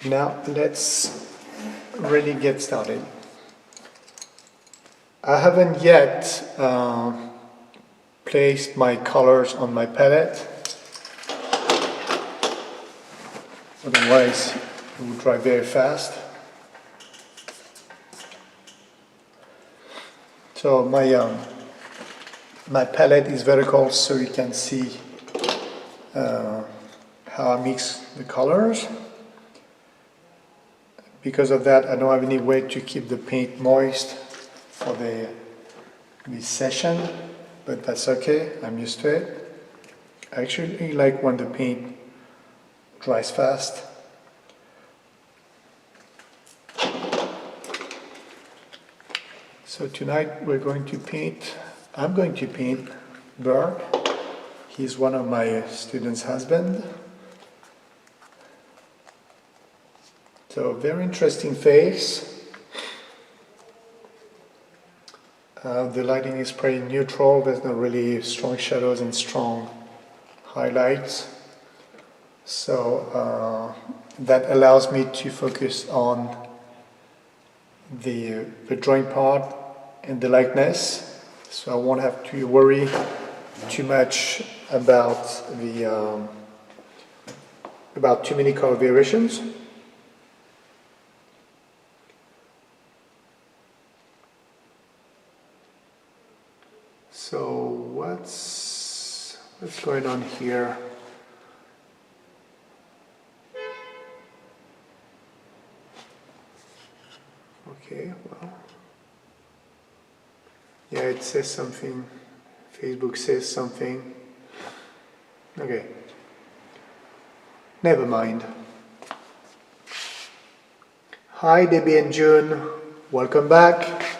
Now let's really get started. I haven't yet placed my colors on my palette, otherwise it would dry very fast. So my palette is vertical, so you can see how I mix the colors. Because of that, I don't have any way to keep the paint moist for this session, but that's okay, I'm used to it. I actually like when the paint dries fast. So tonight I'm going to paint Bert. He's one of my students' husband. So very interesting face. The lighting is pretty neutral, there's not really strong shadows and strong highlights. So that allows me to focus on the drawing part and the likeness. So I won't have to worry too much about too many color variations. So what's going on here? Okay, well, yeah, it says something. Facebook says something. Okay, never mind. Hi Debbie and June, welcome back.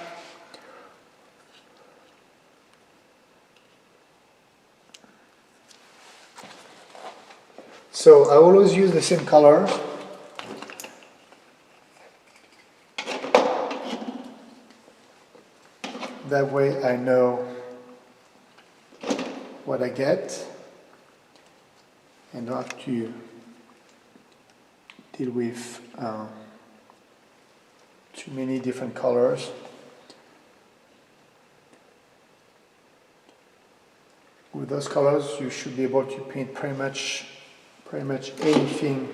So I always use the same color. That way I know what I get and don't have to deal with too many different colors. With those colors you should be able to paint pretty much anything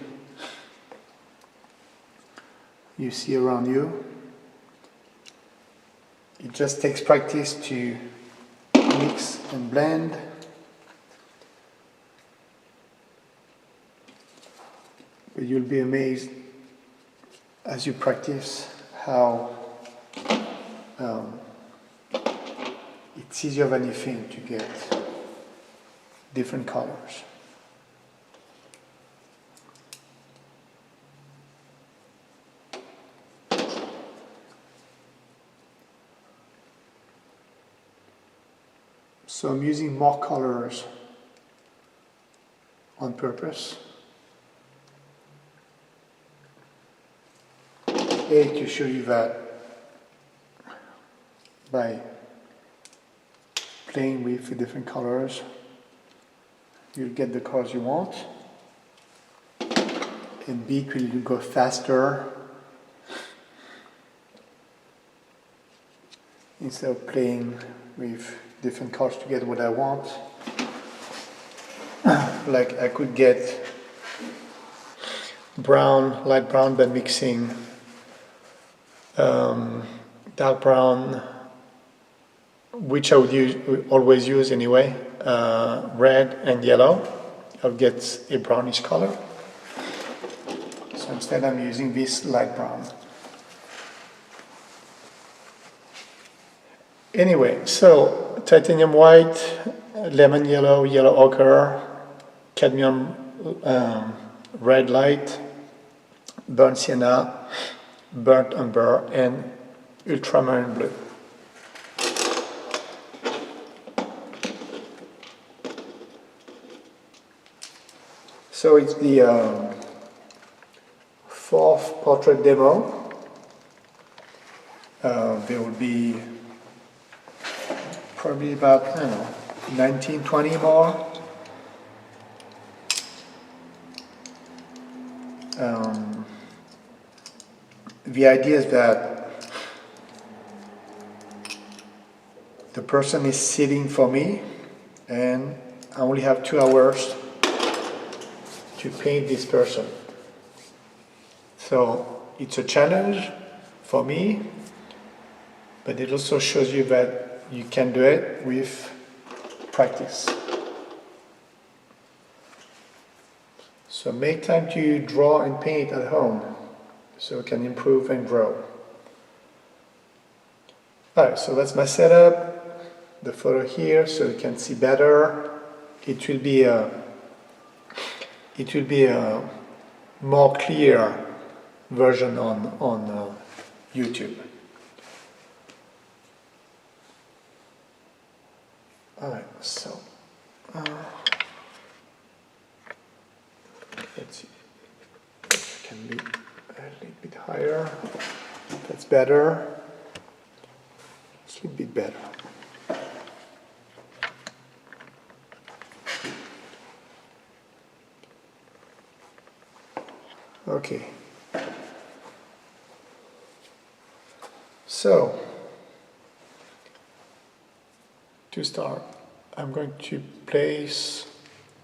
you see around you. It just takes practice to mix and blend. But you'll be amazed as you practice how it's easier than you think to get different colors. So I'm using more colors on purpose. To show you that by playing with the different colors, you'll get the colors you want. And B, it will go faster instead of playing with different colors to get what I want. Like I could get brown, light brown by mixing dark brown, which I would always use anyway, red and yellow. I'll get a brownish color. So instead I'm using this light brown. Anyway, so titanium white, lemon yellow, yellow ochre, cadmium red light, burnt sienna, burnt umber, and ultramarine blue. So it's the fourth portrait demo. There will be probably about, I don't know, 19, 20 more. the idea is that the person is sitting for me and I only have 2 hours to paint this person. So it's a challenge for me, but it also shows you that you can do it with practice. So make time to draw and paint at home so you can improve and grow. Alright, so that's my setup. The photo here so you can see better. It will be a more clear version on YouTube. Alright, so let's see. It can be a little bit higher. That's better. It's a little bit better. Okay. So, to start, I'm going to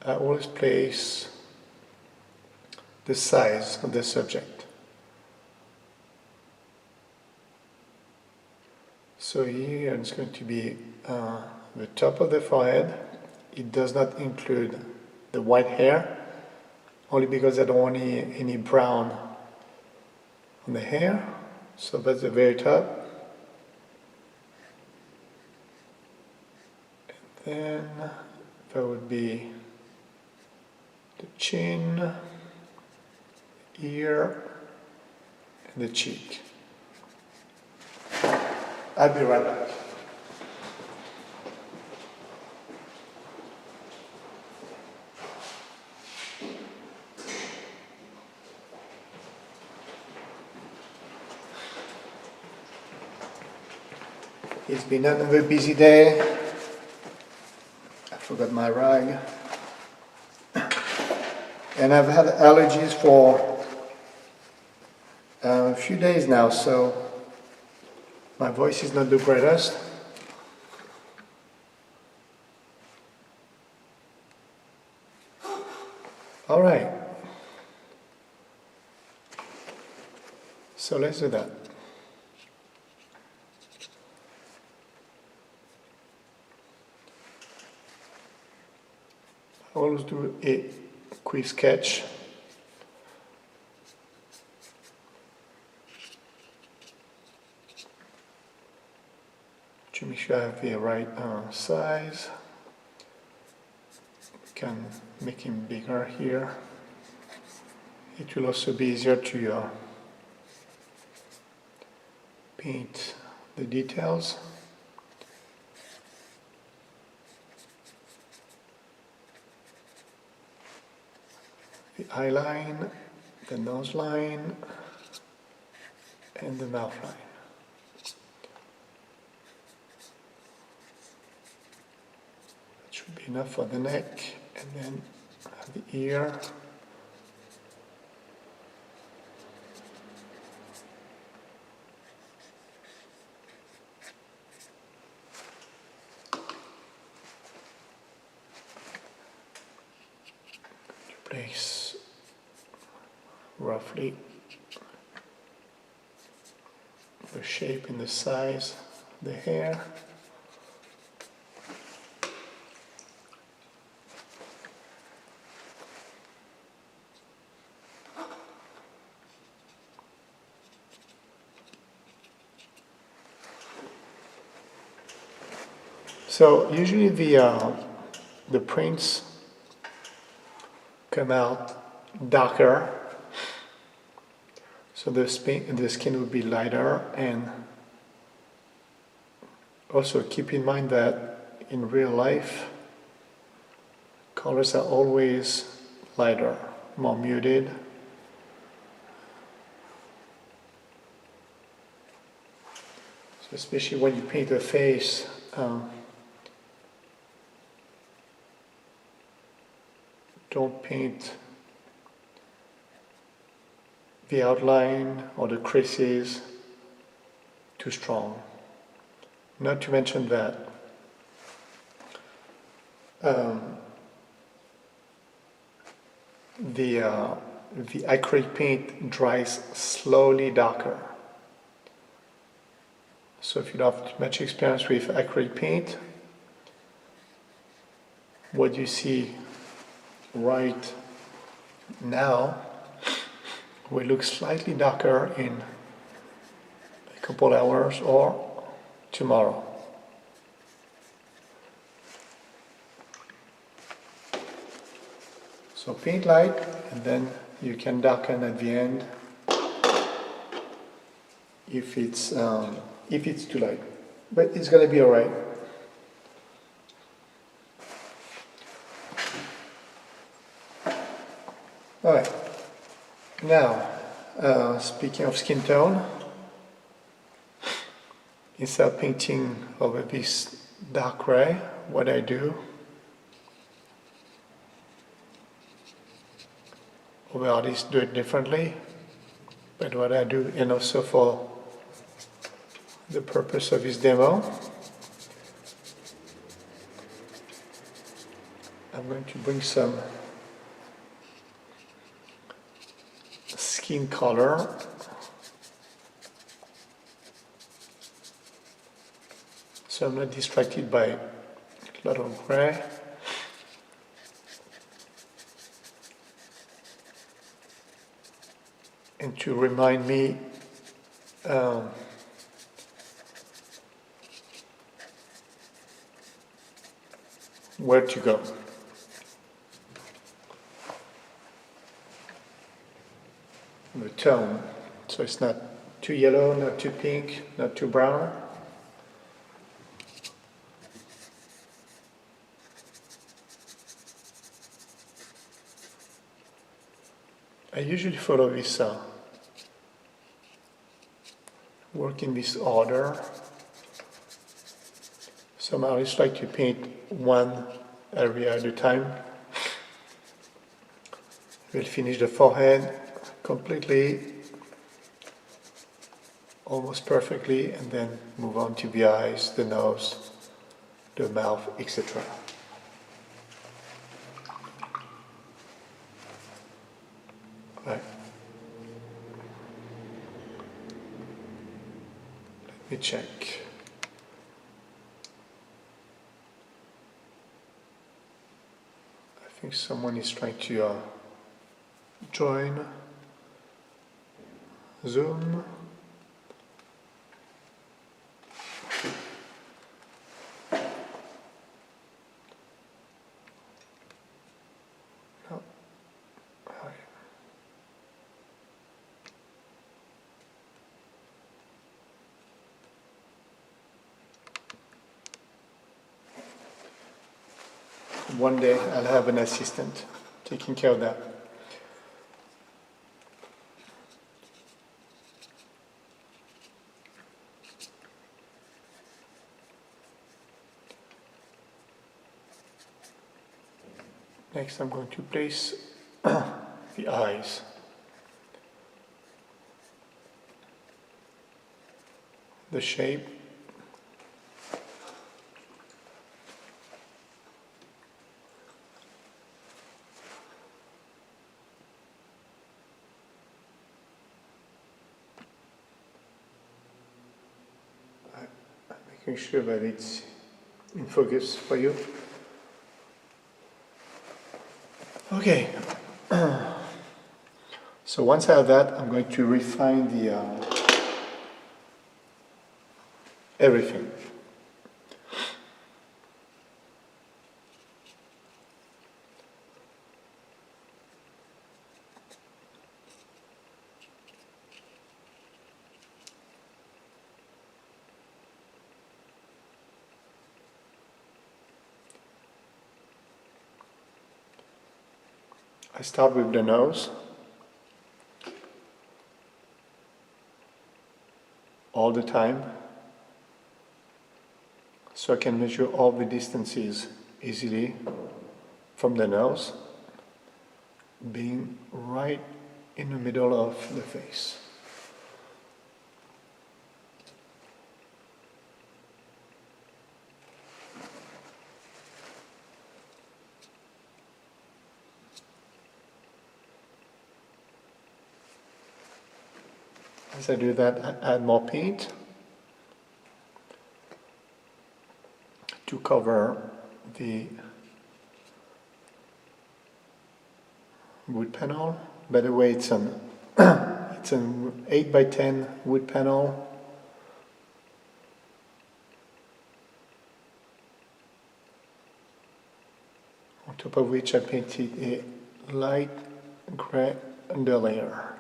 always place the size of the subject. So here it's going to be the top of the forehead. It does not include the white hair, only because I don't want any brown on the hair. So that's the very top. And then that would be the chin, ear, and the cheek. I'll be right back. It's been another busy day. I forgot my rag. And I've had allergies for a few days now, so my voice is not the greatest. All right. So let's do that. I always do a quick sketch. To make sure I have the right size. We can make him bigger here. It will also be easier to paint the details. The eye line, the nose line, and the mouth line. That should be enough for the neck, and then the ear. Place roughly the shape and the size of the hair. So usually the prints come out darker, so the skin will be lighter. And also keep in mind that in real life colors are always lighter, more muted. So especially when you paint a face, don't paint the outline or the creases too strong. Not to mention that the acrylic paint dries slowly darker. So if you don't have much experience with acrylic paint, what you see right now will look slightly darker in a couple hours or tomorrow. So paint light, and then you can darken at the end if it's too light, but it's gonna be alright. Alright, now speaking of skin tone, instead of painting over this dark gray, what I do over artists do it differently, but what I do, and also for the purpose of this demo, I'm going to bring some skin color so I'm not distracted by a lot of gray. And to remind me where to go. The tone, so it's not too yellow, not too pink, not too brown. I usually follow this work in this order. Some artists like to paint one area at a time. We'll finish the forehead completely, almost perfectly, and then move on to the eyes, the nose, the mouth, etc. Right. Let me check. I think someone is trying to join Zoom. No. Hi. One day I'll have an assistant taking care of that. Next I'm going to place the eyes. The shape. I'm making sure that it's in focus for you. Okay, so once I have that, I'm going to refine the everything. I start with the nose. All the time, so I can measure all the distances easily from the nose, being right in the middle of the face. As I do that, I add more paint to cover the wood panel. By the way, it's an 8 by 10 wood panel. On top of which I painted a light gray underlayer.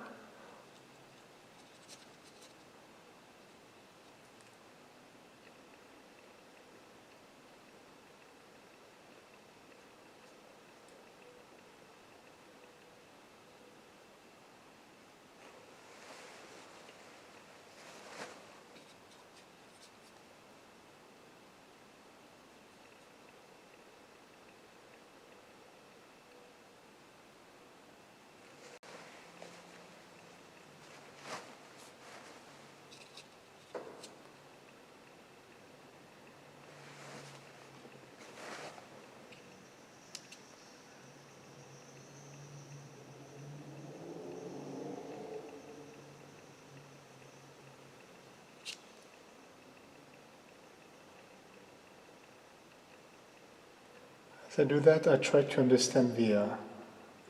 As I do that, I try to understand the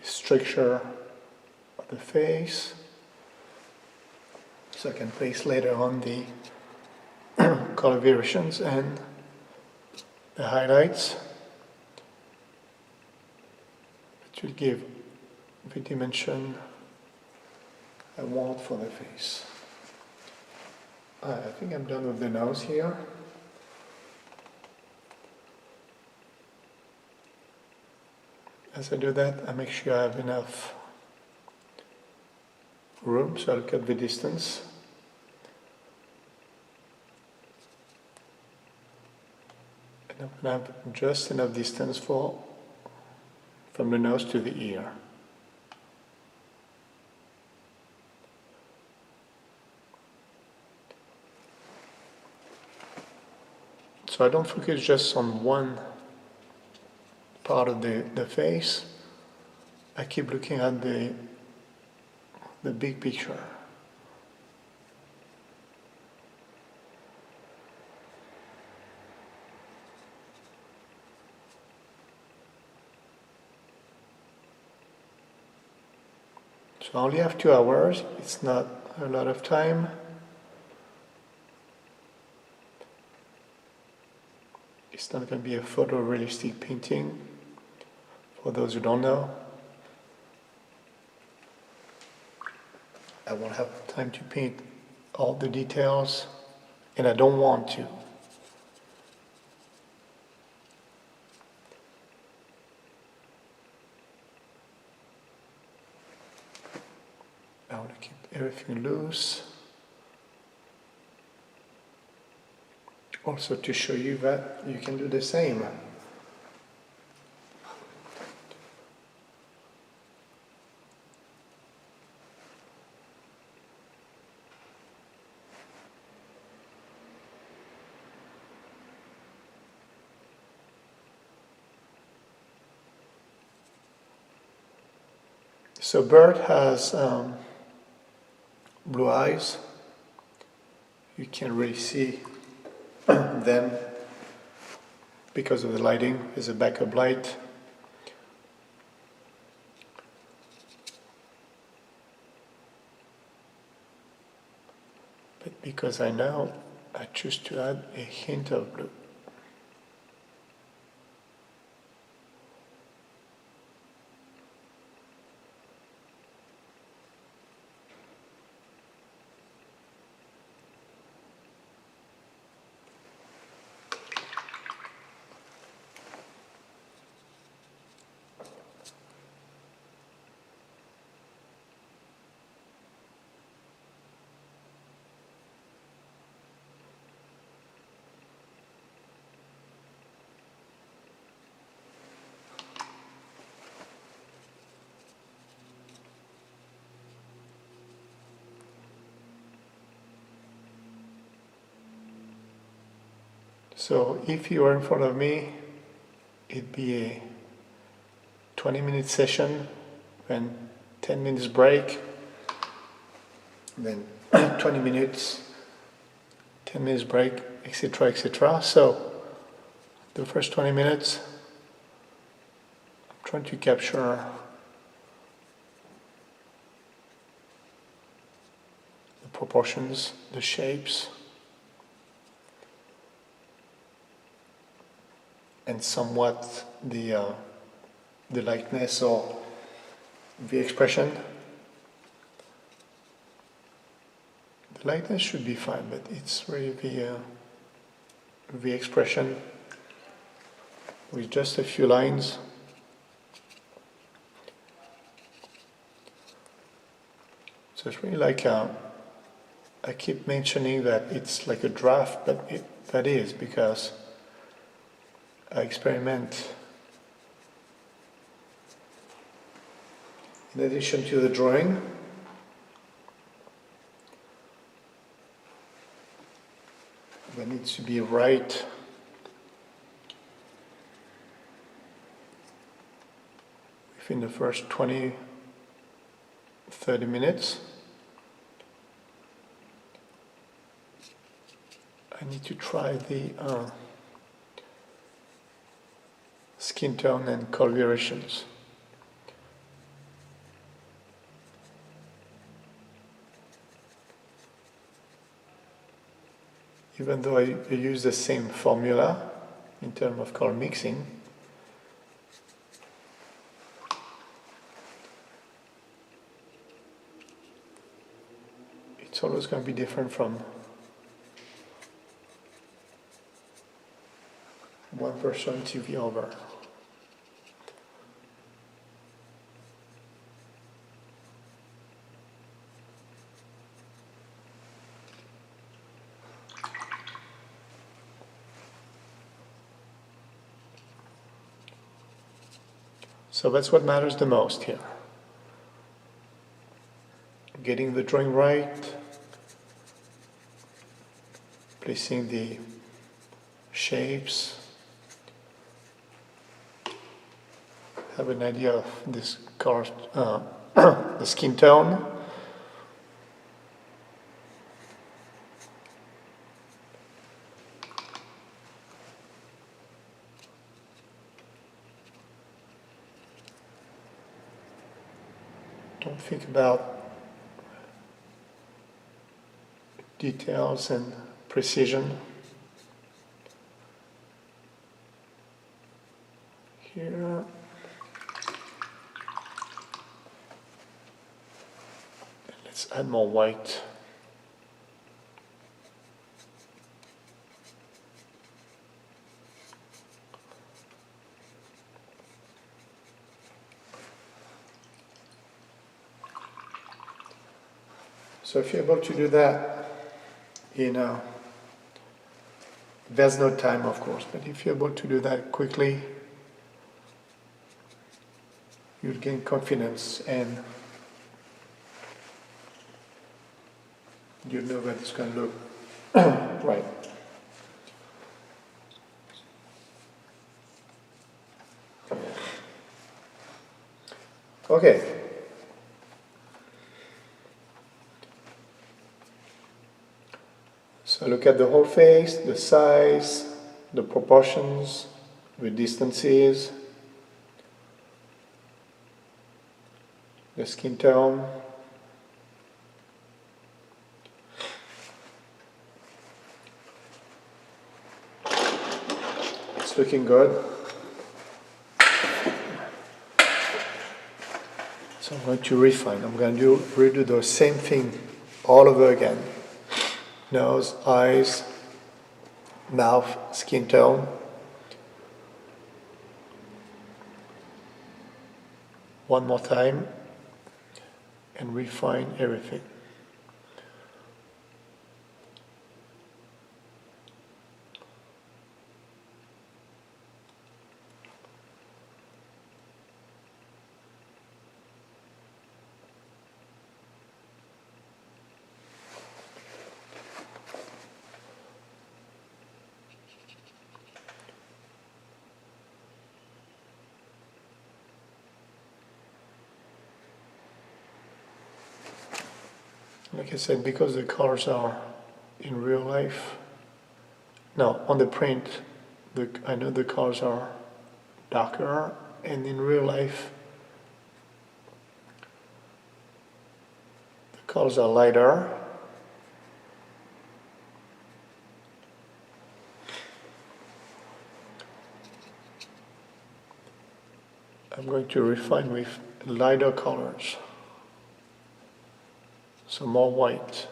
structure of the face, so I can place later on the color variations and the highlights that will give the dimension I want for the face. I think I'm done with the nose here. As I do that, I make sure I have enough room, so I look at the distance. And I'm going to have just enough distance from the nose to the ear. So I don't focus just on one part of the face. I keep looking at the big picture. So I only have 2 hours, it's not a lot of time. It's not going to be a photorealistic painting, for those who don't know. I won't have time to paint all the details, and I don't want to. I want to keep everything loose. Also to show you that you can do the same. So bird has blue eyes. You can't really see them because of the lighting. There's a backup light. But because I know, I choose to add a hint of blue. So if you are in front of me, it'd be a 20-minute session, then 10 minutes break, then 20 minutes, 10 minutes break, etc., etc. So the first 20 minutes, I'm trying to capture the proportions, the shapes, and somewhat the lightness or the expression. The lightness should be fine, but it's really the expression with just a few lines. So it's really like I keep mentioning that it's like a draft, but that is because I experiment. In addition to the drawing, that needs to be right within the first 20-30 minutes. I need to try the skin tone and colorations. Even though I use the same formula in terms of color mixing, it's always going to be different from one person to the other. So that's what matters the most here. Getting the drawing right, placing the shapes, have an idea of this color, the skin tone. Don't think about details and precision. Here. Let's add more white. So if you're able to do that there's no time of course, but if you're able to do that quickly, you'll gain confidence and you know that it's going to look right. Okay. So look at the whole face, the size, the proportions, the distances, the skin tone. It's looking good. So I'm going to refine. I'm going to redo the same thing all over again. Nose, eyes, mouth, skin tone. One more time and refine everything. Like I said, because the colors are in real life, no, on the print, I know the colors are darker, and in real life, the colors are lighter. I'm going to refine with lighter colors, so more white.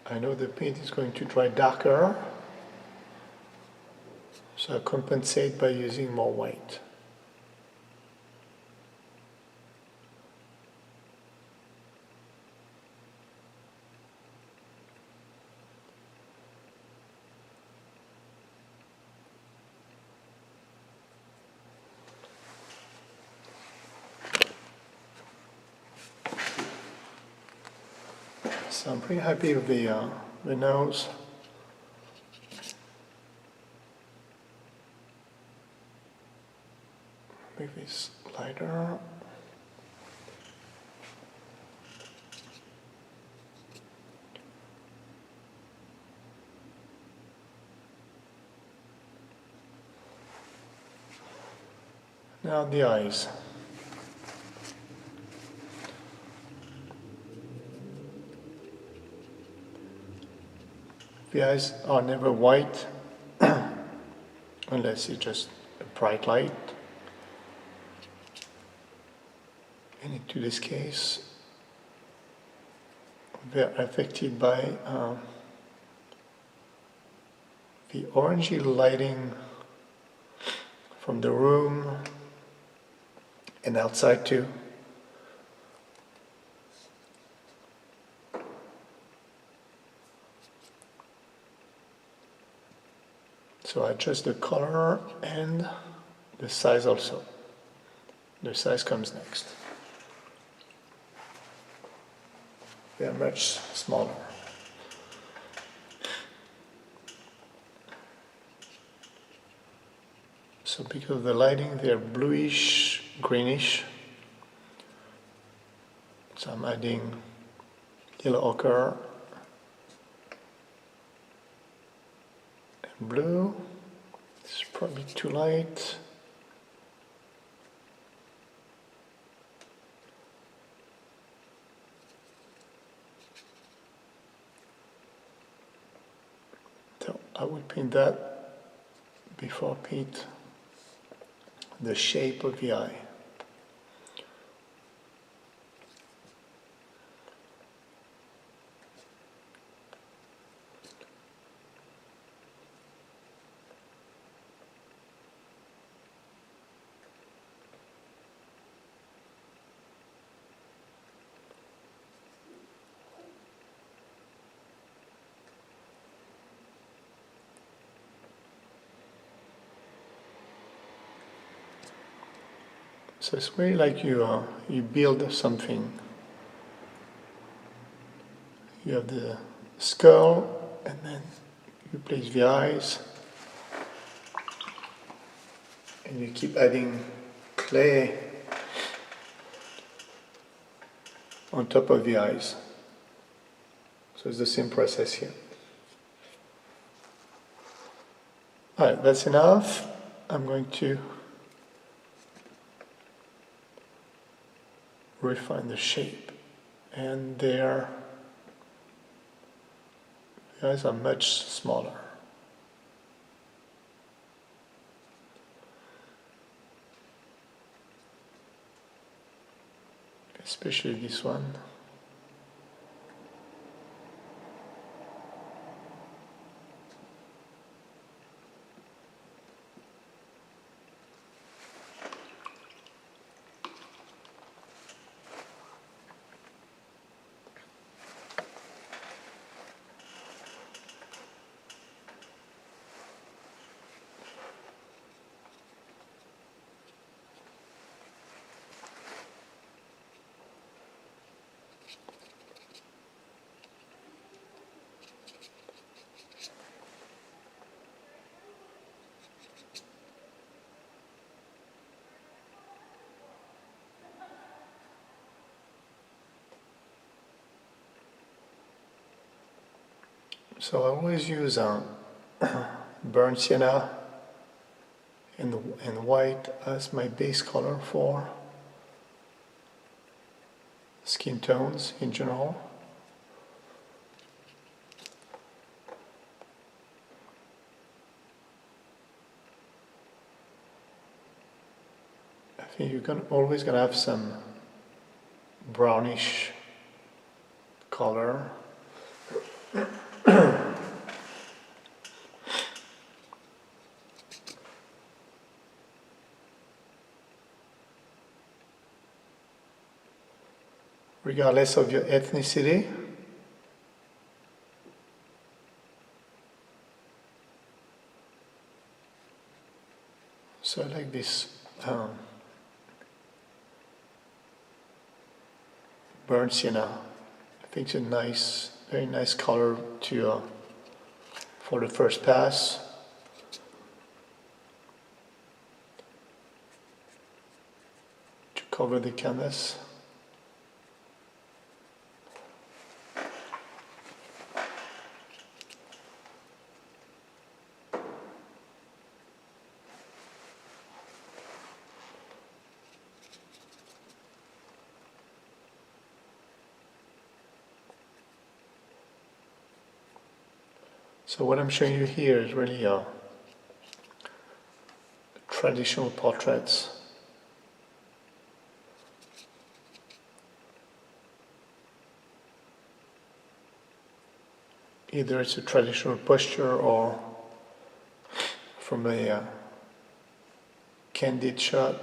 I know the paint is going to dry darker, so I compensate by using more white. So I'm pretty happy with the nose. Make this lighter. Now the eyes. The eyes are never white unless it's just a bright light. And into this case, they're affected by the orangey lighting from the room and outside too. So I adjust the color and the size also. The size comes next. They are much smaller. So because of the lighting, they're bluish, greenish. So I'm adding yellow ochre and blue. It's probably too light. So I would paint that before I paint the shape of the eye. So it's really like you build something. You have the skull, and then you place the eyes, and you keep adding clay on top of the eyes. So it's the same process here. Alright, that's enough. I'm going to refine the shape, and the eyes are much smaller. Especially this one. So I always use burnt sienna and white as my base color for skin tones in general. I think you're always gonna have some brownish color. Regardless of your ethnicity. So I like this burnt sienna. I think it's a nice, very nice color to for the first pass. To cover the canvas. So what I'm showing you here is really traditional portraits. Either it's a traditional posture or from a candid shot.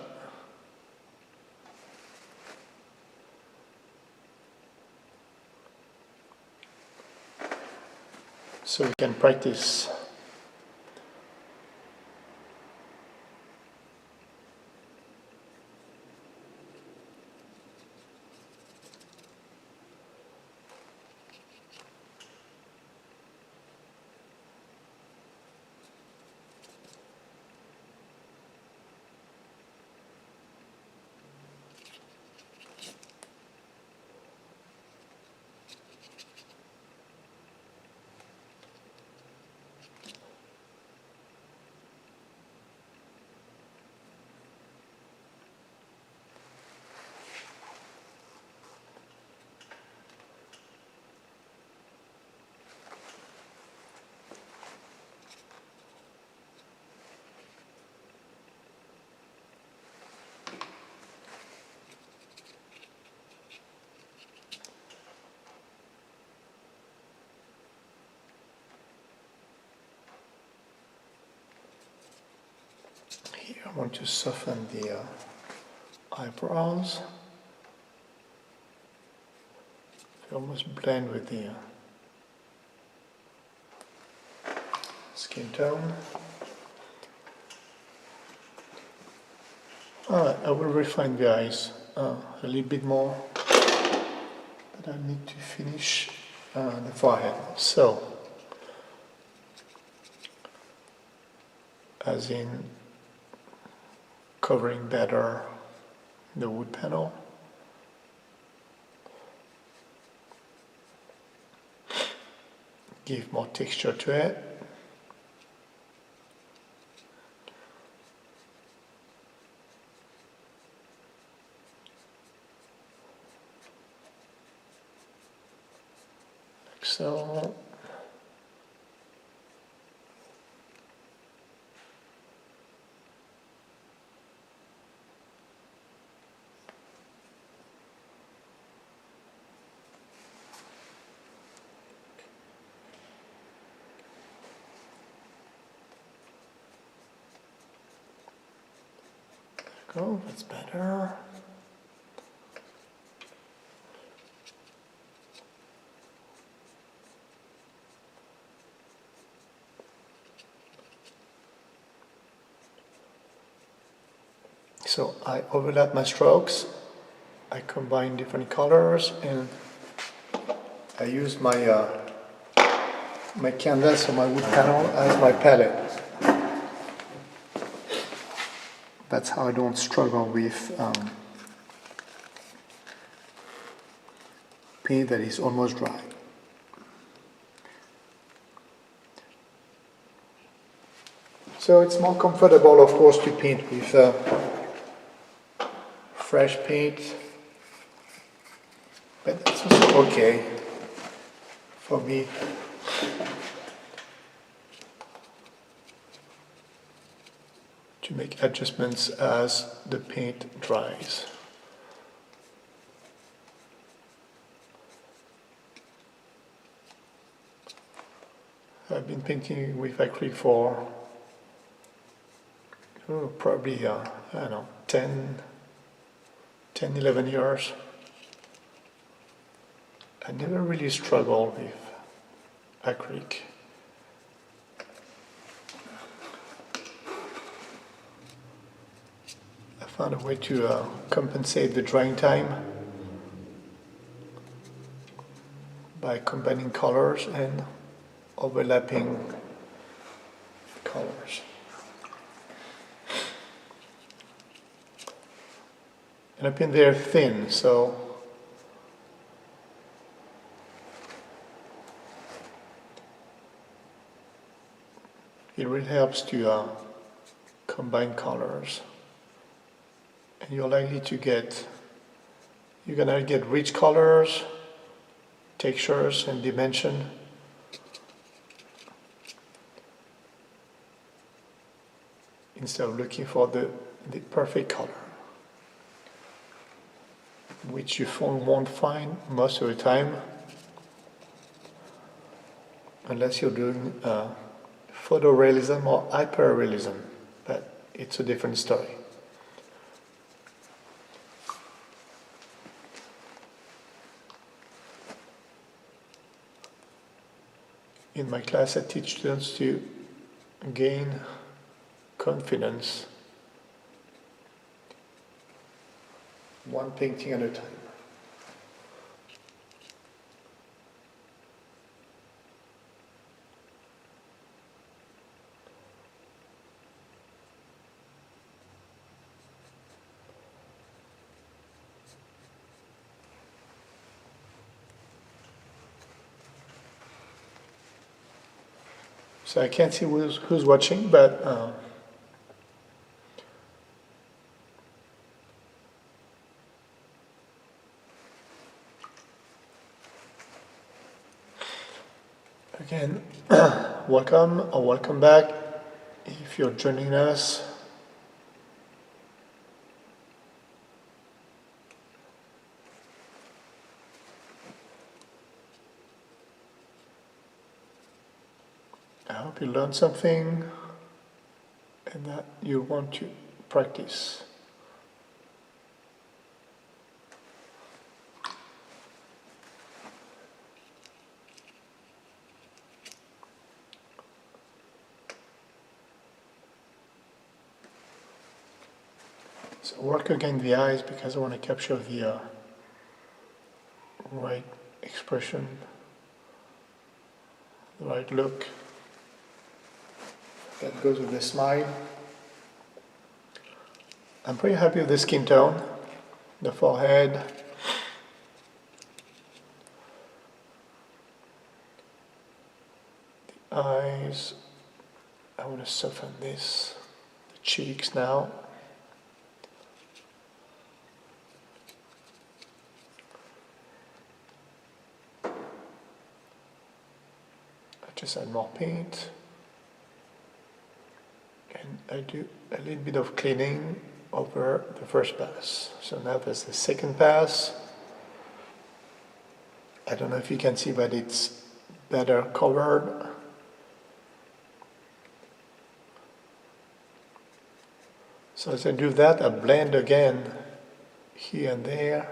So we can practice. Here I want to soften the eyebrows. They almost blend with the skin tone. I will refine the eyes a little bit more, but I need to finish the forehead. So, as in covering better the wood panel. Give more texture to it. Like so. Go, that's better. So I overlap my strokes, I combine different colors, and I use my my canvas or my wood panel as my palette. That's how I don't struggle with paint that is almost dry. So it's more comfortable, of course, to paint with fresh paint, but that's also okay for me. To make adjustments as the paint dries. I've been painting with acrylic for probably, I don't know, 11 years. I never really struggled with acrylic. I found a way to compensate the drying time by combining colors and overlapping colors. And I paint very thin, so it really helps to combine colors. And you're likely to you're gonna get rich colors, textures, and dimension. Instead of looking for the perfect color, which you won't find most of the time, unless you're doing photorealism or hyperrealism, but it's a different story. In my class, I teach students to gain confidence, one painting at a time. So I can't see who's watching, but again, welcome or welcome back if you're joining us. I hope you learned something and that you want to practice. So work again the eyes because I want to capture the right expression, the right look. That goes with the smile. I'm pretty happy with the skin tone, the forehead. The eyes. I want to soften this. The cheeks now. I just add more paint. And I do a little bit of cleaning over the first pass. So now there's the second pass. I don't know if you can see, but it's better covered. So as I do that, I blend again here and there.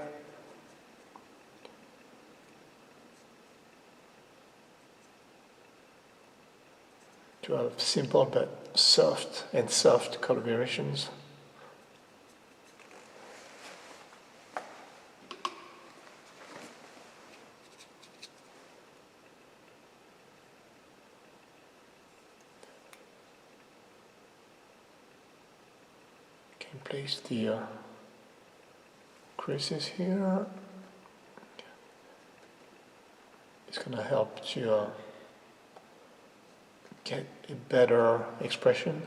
To have simple but soft color variations. Can place the creases here. It's going to help to get a better expression.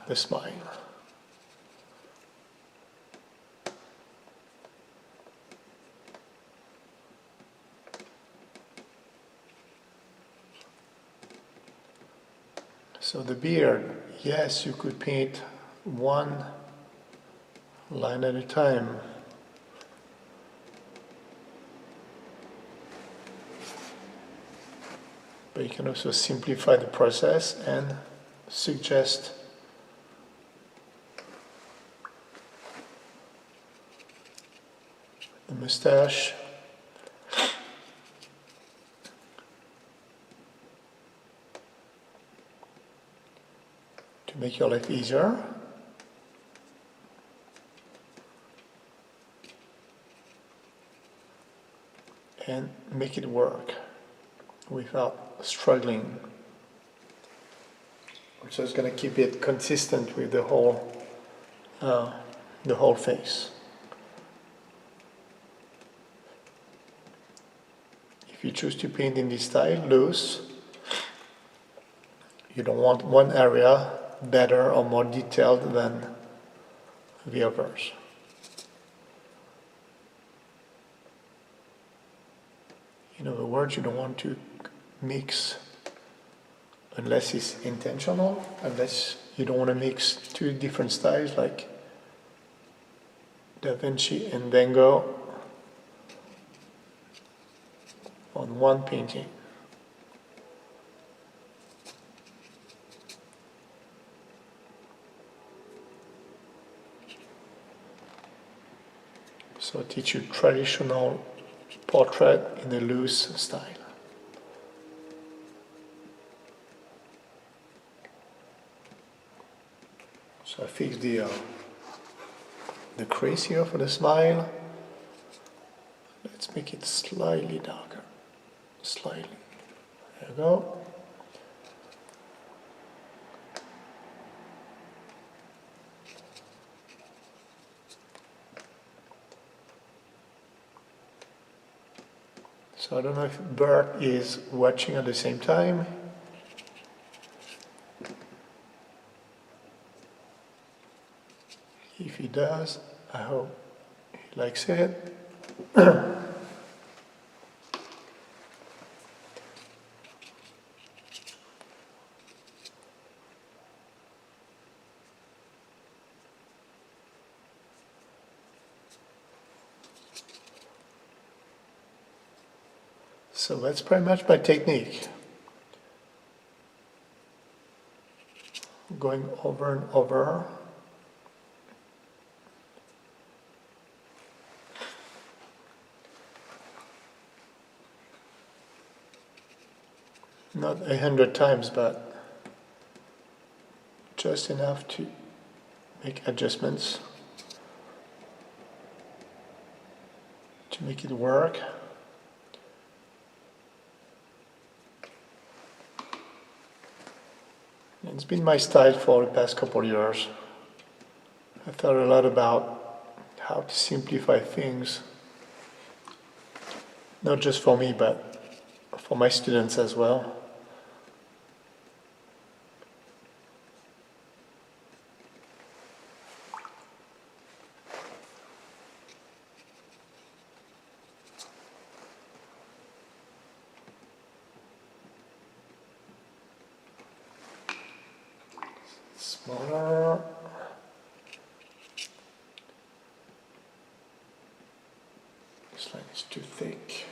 the smile. So the beard, yes, you could paint one line at a time. But you can also simplify the process and suggest the mustache. To make your life easier. And make it work without struggling. So it's going to keep it consistent with the whole face. If you choose to paint in this style, loose, you don't want one area better or more detailed than the others. In other words, you don't want to mix unless it's intentional, unless you don't want to mix two different styles like Da Vinci and Van Gogh on one painting. So I teach you traditional portrait in a loose style. So I fix the crease here for the smile. Let's make it slightly darker. Slightly. There you go. So I don't know if Bert is watching at the same time. If he does, I hope he likes it. So that's pretty much my technique. Going over and over. Not 100 times, but just enough to make adjustments to make it work. It's been my style for the past couple of years. I thought a lot about how to simplify things, not just for me, but for my students as well. Smaller. This line is too thick.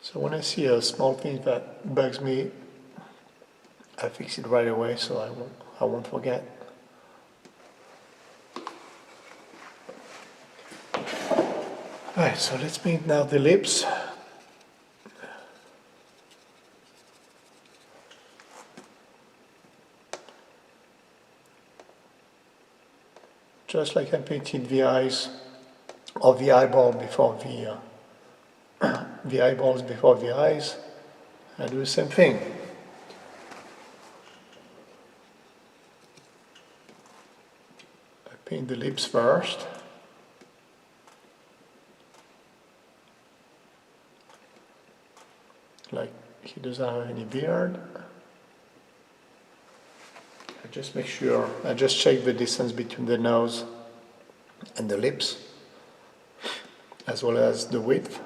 So when I see a small thing that bugs me, I fix it right away so I won't forget. Alright, so let's paint now the lips. Just like I painted the eyes or the eyeball before the eyeballs before the eyes, I do the same thing. I paint the lips first. he doesn't have any beard. I just make sure, I just check the distance between the nose and the lips, as well as the width.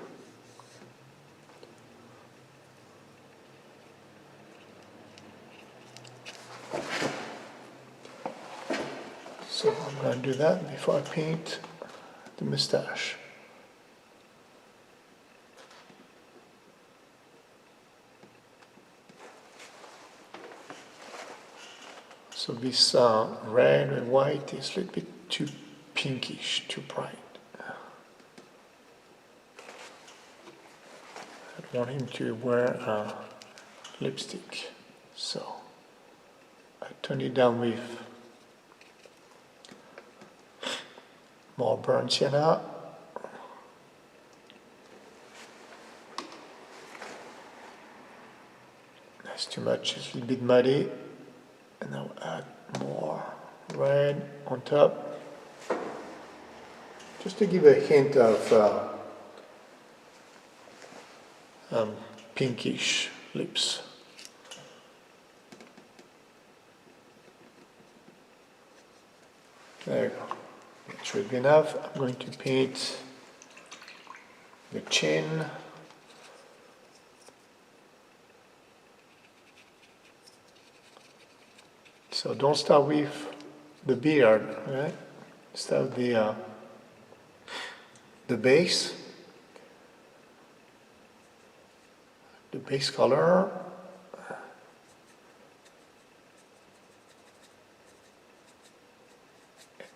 So I'm going to do that before I paint the mustache. So this red and white is a little bit too pinkish, too bright. I want him to wear lipstick, so I turn it down with more burnt sienna. That's too much, it's a little bit muddy. And I'll add more red on top, just to give a hint of pinkish lips. There you go. It should be enough. I'm going to paint the chin. So don't start with the beard, right? Start with the base color.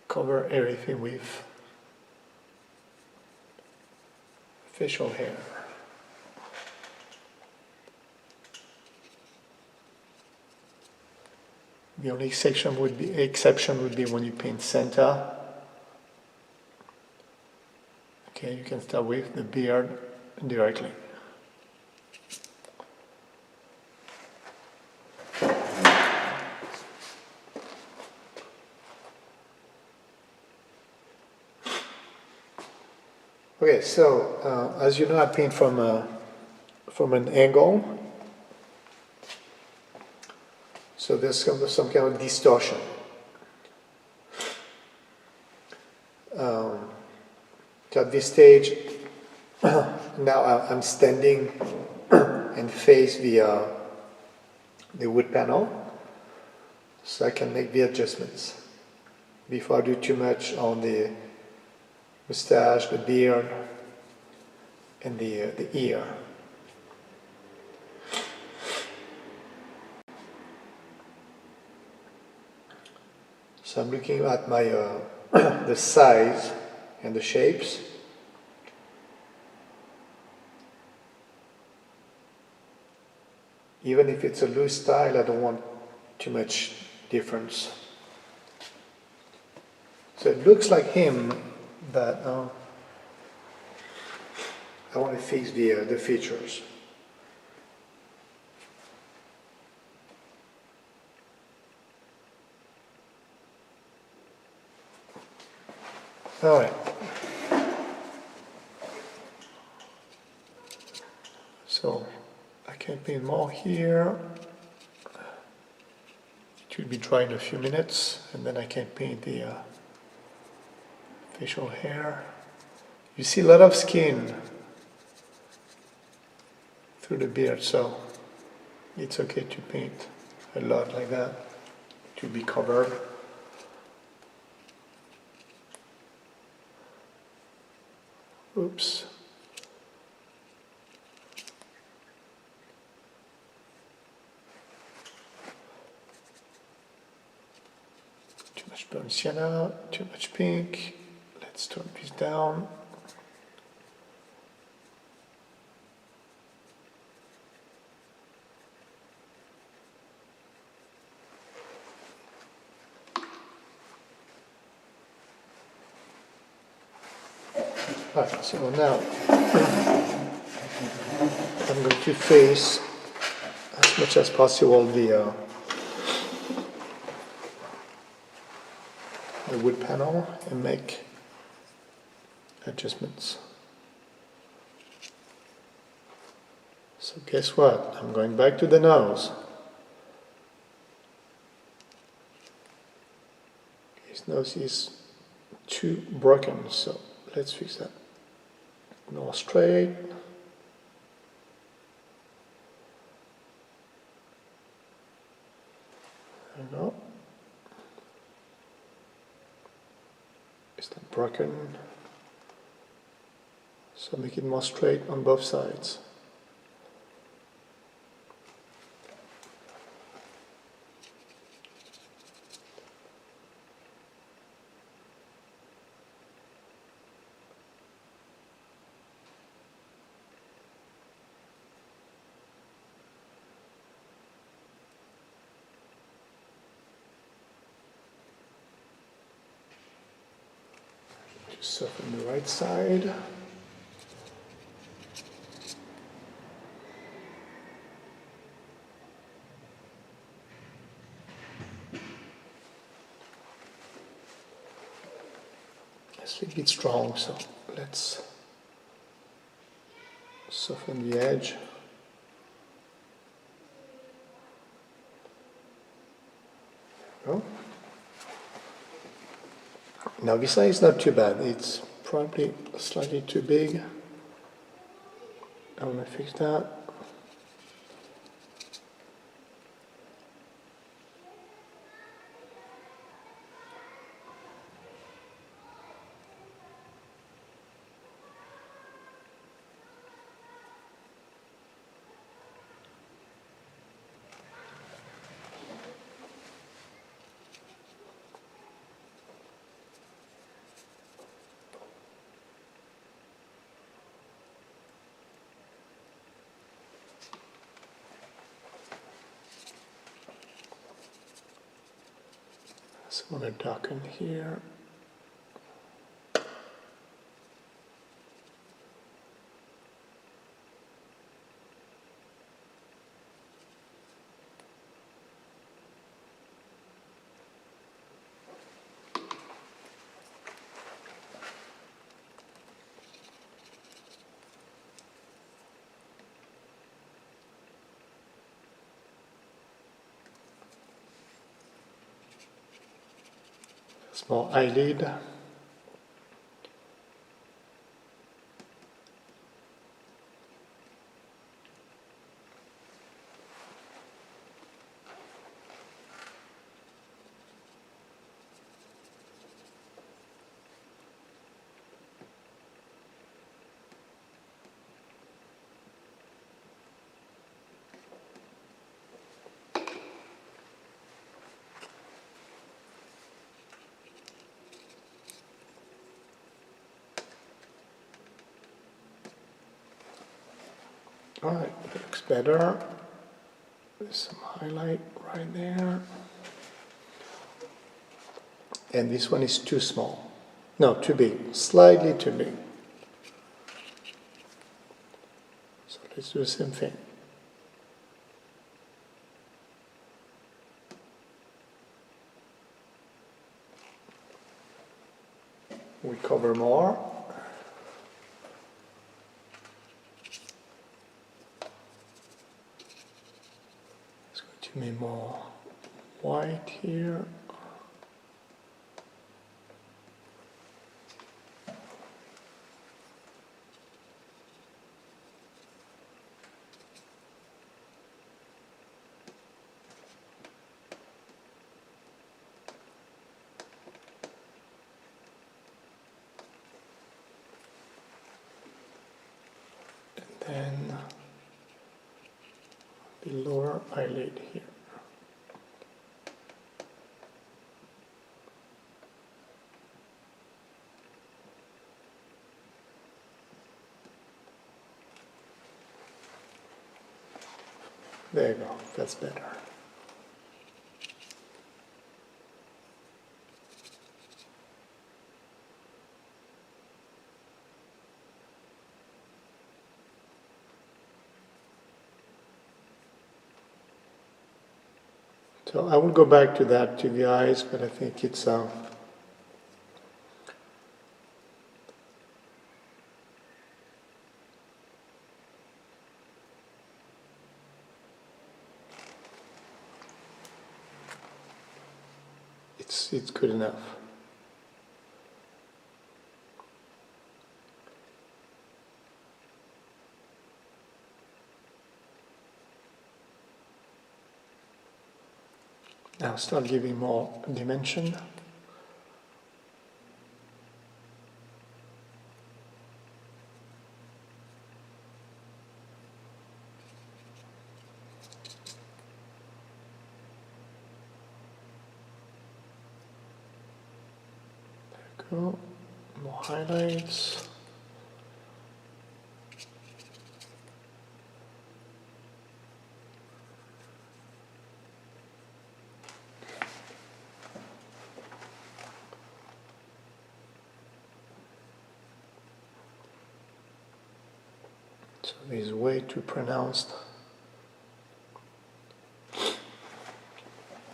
Cover everything with facial hair. The only exception would be when you paint Santa. Okay, you can start with the beard directly. Okay, so as you know, I paint from an angle. So there's some kind of distortion. At this stage, now I'm standing and face the wood panel, so I can make the adjustments before I do too much on the mustache, the beard, and the ear. So I'm looking at my the size and the shapes. Even if it's a loose style, I don't want too much difference. So it looks like him, but I want to fix the features. All right. So I can paint more here. It will be dry in a few minutes, and then I can paint the facial hair. You see a lot of skin through the beard, so it's okay to paint a lot like that to be covered. Oops. Too much burnt sienna, too much pink. Let's turn this down. Right, so now I'm going to face as much as possible the wood panel and make adjustments. So So guess what? I'm going back to the nose. His nose is too broken, so let's fix that. More straight. There we go. It's not broken. So make it more straight on both sides. Just soften the right side. It's a bit strong, so let's soften the edge. There we go. Now this eye is not too bad, it's probably slightly too big. I'm going to fix that. So I'm going to darken here. Small eyelid. Alright, looks better. There's some highlight right there. And this one is too small. No, too big. Slightly too big. So let's do the same thing. We cover more. It's going to be more white here. And the lower eyelid here. There you go, that's better. So I will go back to that, to the eyes, but I think it's it's good enough. Now start giving more dimension. There we go. More highlights. So this is way too pronounced.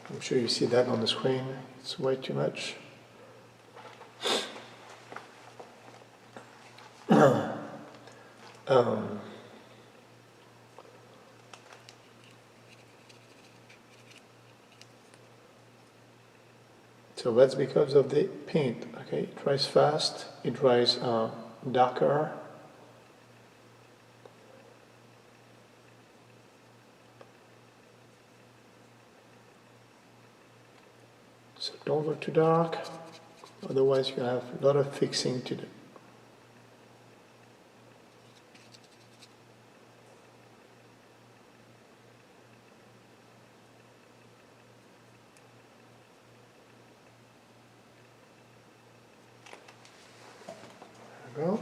I'm sure you see that on the screen. It's way too much. So that's because of the paint. Okay, it dries fast. It dries darker. So don't go too dark, otherwise you have a lot of fixing to do. There we go.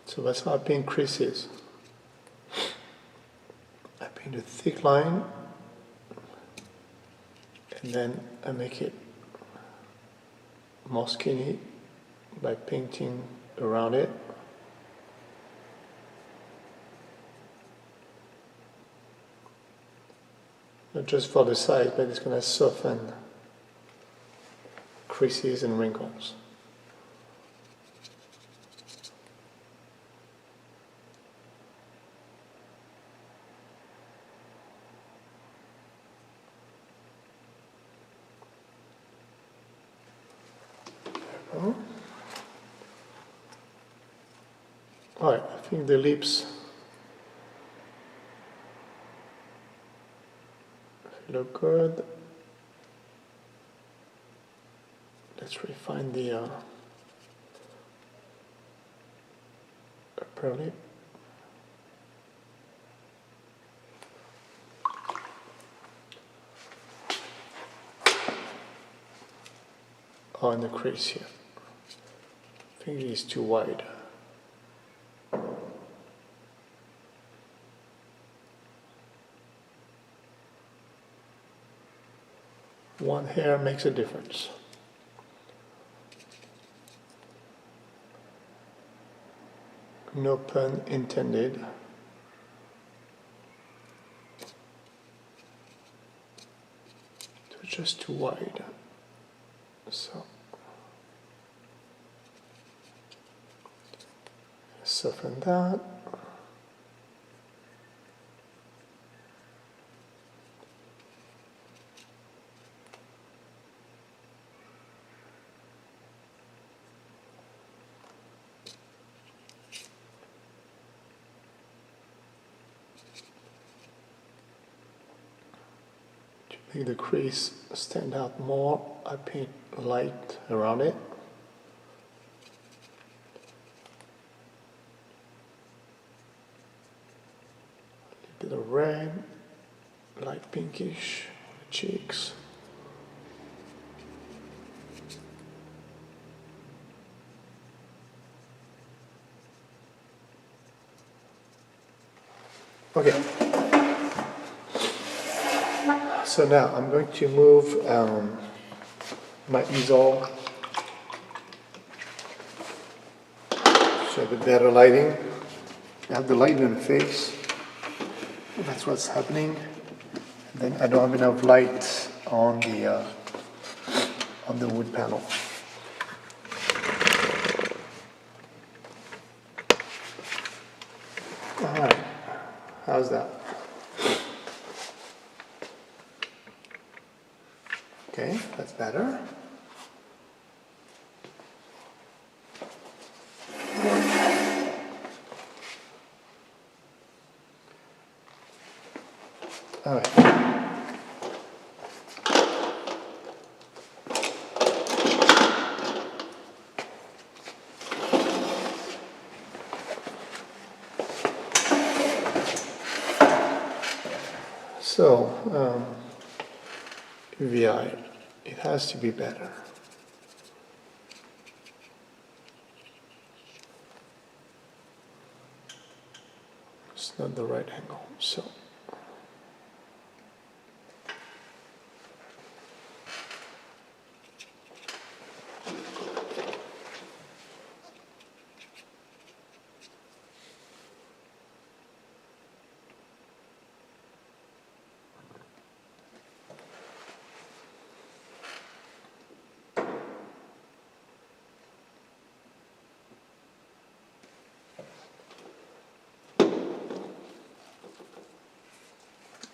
So that's how I paint creases. I paint a thick line and then I make it more skinny by painting around it. Not just for the size, but it's going to soften creases and wrinkles. Alright, I think the lips look good. Let's refine the upper lip. Oh, and the crease here. I think it is too wide. One hair makes a difference. No pun intended. It's just too wide. So soften that. To make the crease stand out more, I paint light around it. A bit of red, light pinkish on the cheeks. Okay. So now I'm going to move my easel so a bit better lighting. I have the light in the face. That's what's happening. And then I don't have enough light on the wood panel. How's that? Okay, that's better. All right. So, VI, it has to be better. It's not the right angle, so.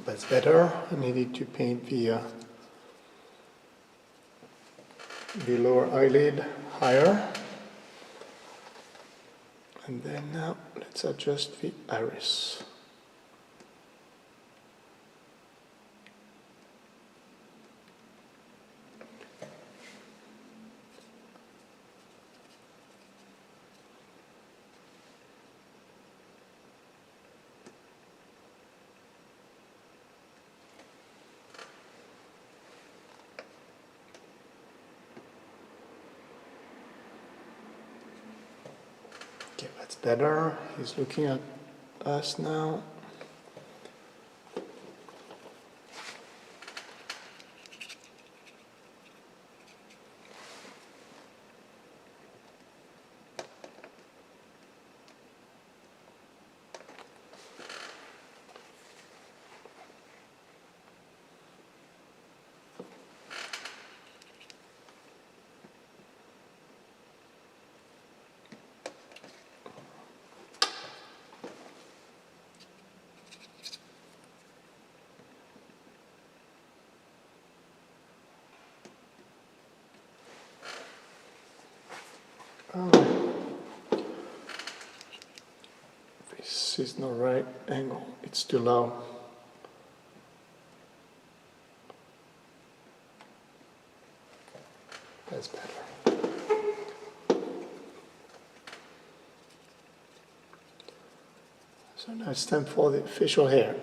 That's better. I needed to paint the lower eyelid higher. And then now let's adjust the iris. Okay, that's better. He's looking at us now. Oh, this is not right angle. It's too low. That's better. So now it's time for the facial hair.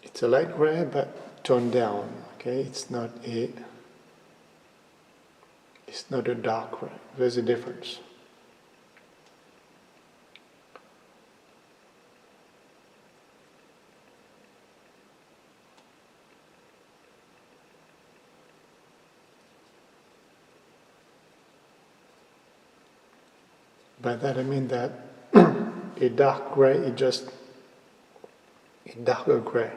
It's a light gray but toned down. Okay, it's not a dark gray. There's a difference. By that I mean that a dark gray is just a darker gray.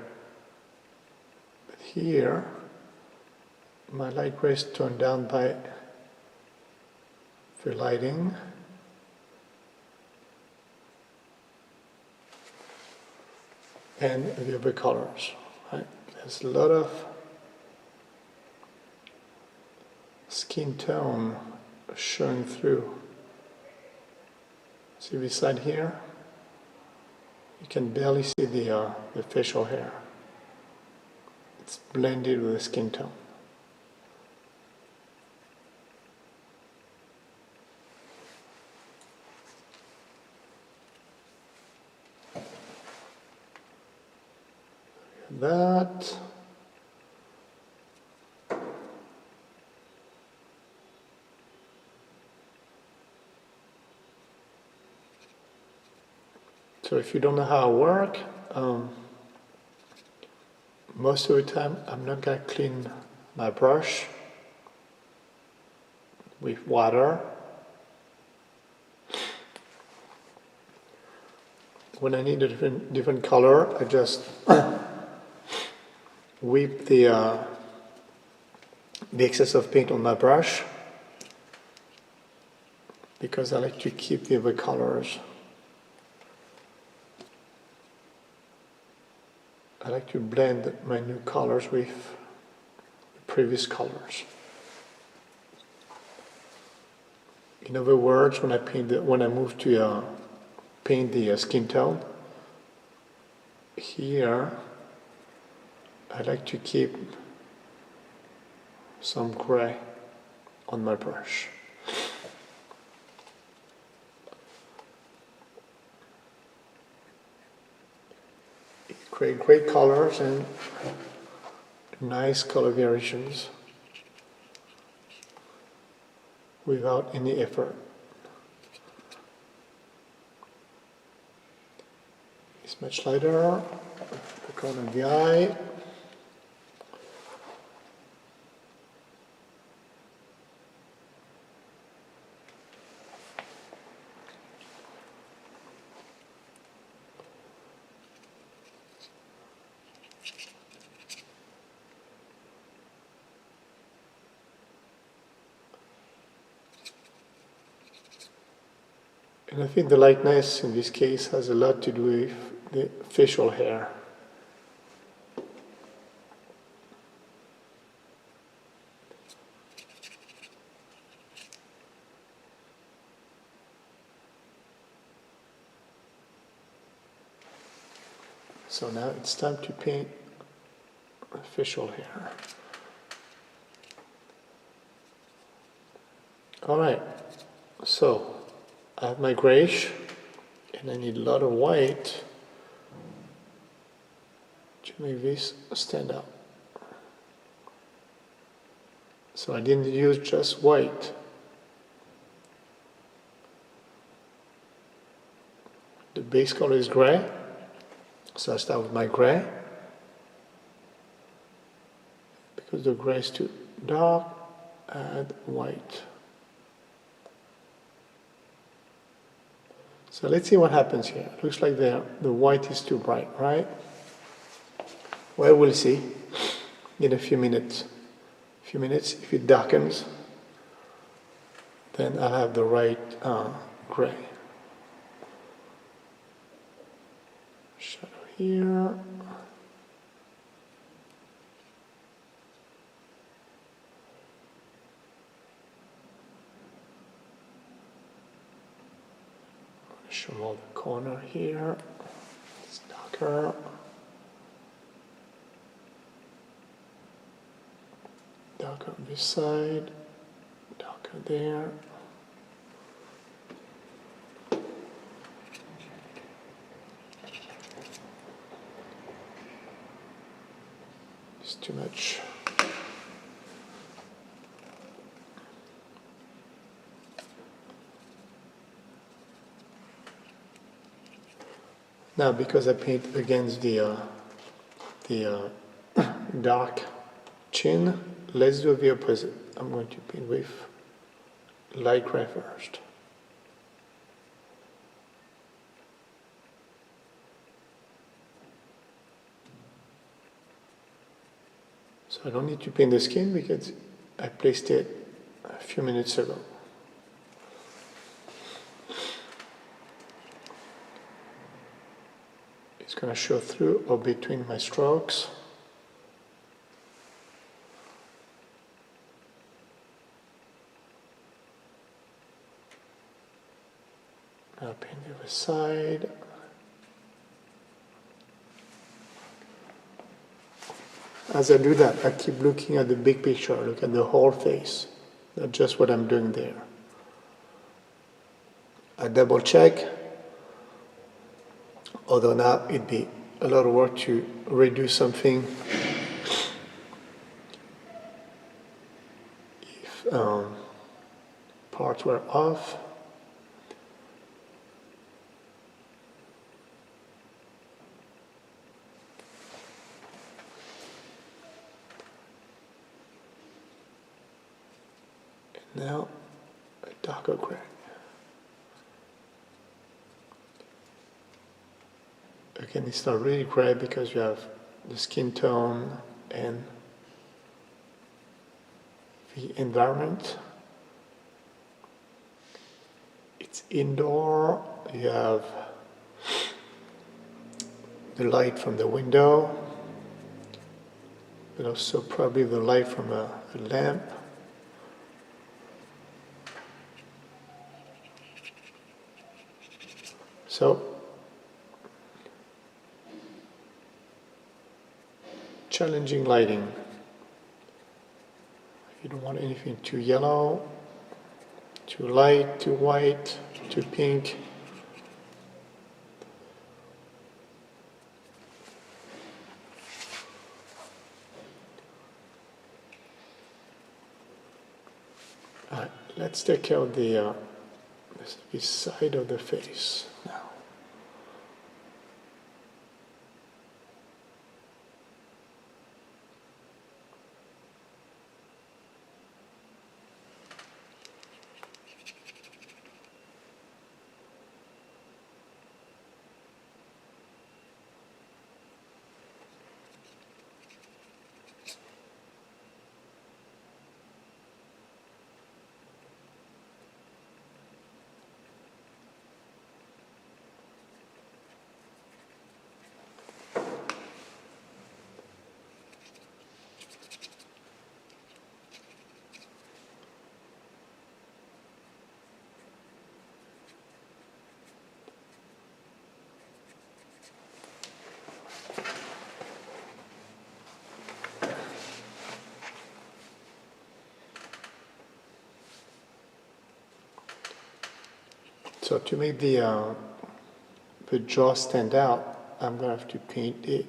But here, my light gray is toned down by the lighting. And the other colors. Right? There's a lot of skin tone showing through. See this side here? You can barely see the facial hair. It's blended with the skin tone. That. So if you don't know how I work, most of the time I'm not going to clean my brush with water. When I need a different color, I just whip the excess of paint on my brush because I like to keep the other colors. I like to blend my new colors with the previous colors. In other words, when I move to paint the skin tone, here I like to keep some gray on my brush. Create great colors and nice color variations without any effort. It's much lighter, the corner of the eye. And I think the lightness in this case has a lot to do with the facial hair. So now it's time to paint the facial hair. Alright, so I have my grayish and I need a lot of white to make this stand out. So I didn't use just white. The base color is gray, so I start with my gray. Because the gray is too dark, add white. So let's see what happens here. Looks like the white is too bright, right? Well, we'll see in a few minutes. If it darkens, then I'll have the right gray. Shadow here. Show all the corner here. It's darker. Darker on this side. Darker there. It's too much. Now, because I paint against the dark chin, let's do the opposite. I'm going to paint with light gray first. So I don't need to paint the skin because I placed it a few minutes ago. It's going to show through or between my strokes. Now paint the other side. As I do that, I keep looking at the big picture, look at the whole face, not just what I'm doing there. I double check. Although now it'd be a lot of work to redo something if parts were off. And now a darker gray. Again, it's not really gray because you have the skin tone and the environment. it's indoor. You have the light from the window, but also probably the light from a lamp. So, challenging lighting. You don't want anything too yellow, too light, too white, too pink. Alright, let's take out the side of the face now. So to make the jaw stand out, I'm going to have to paint a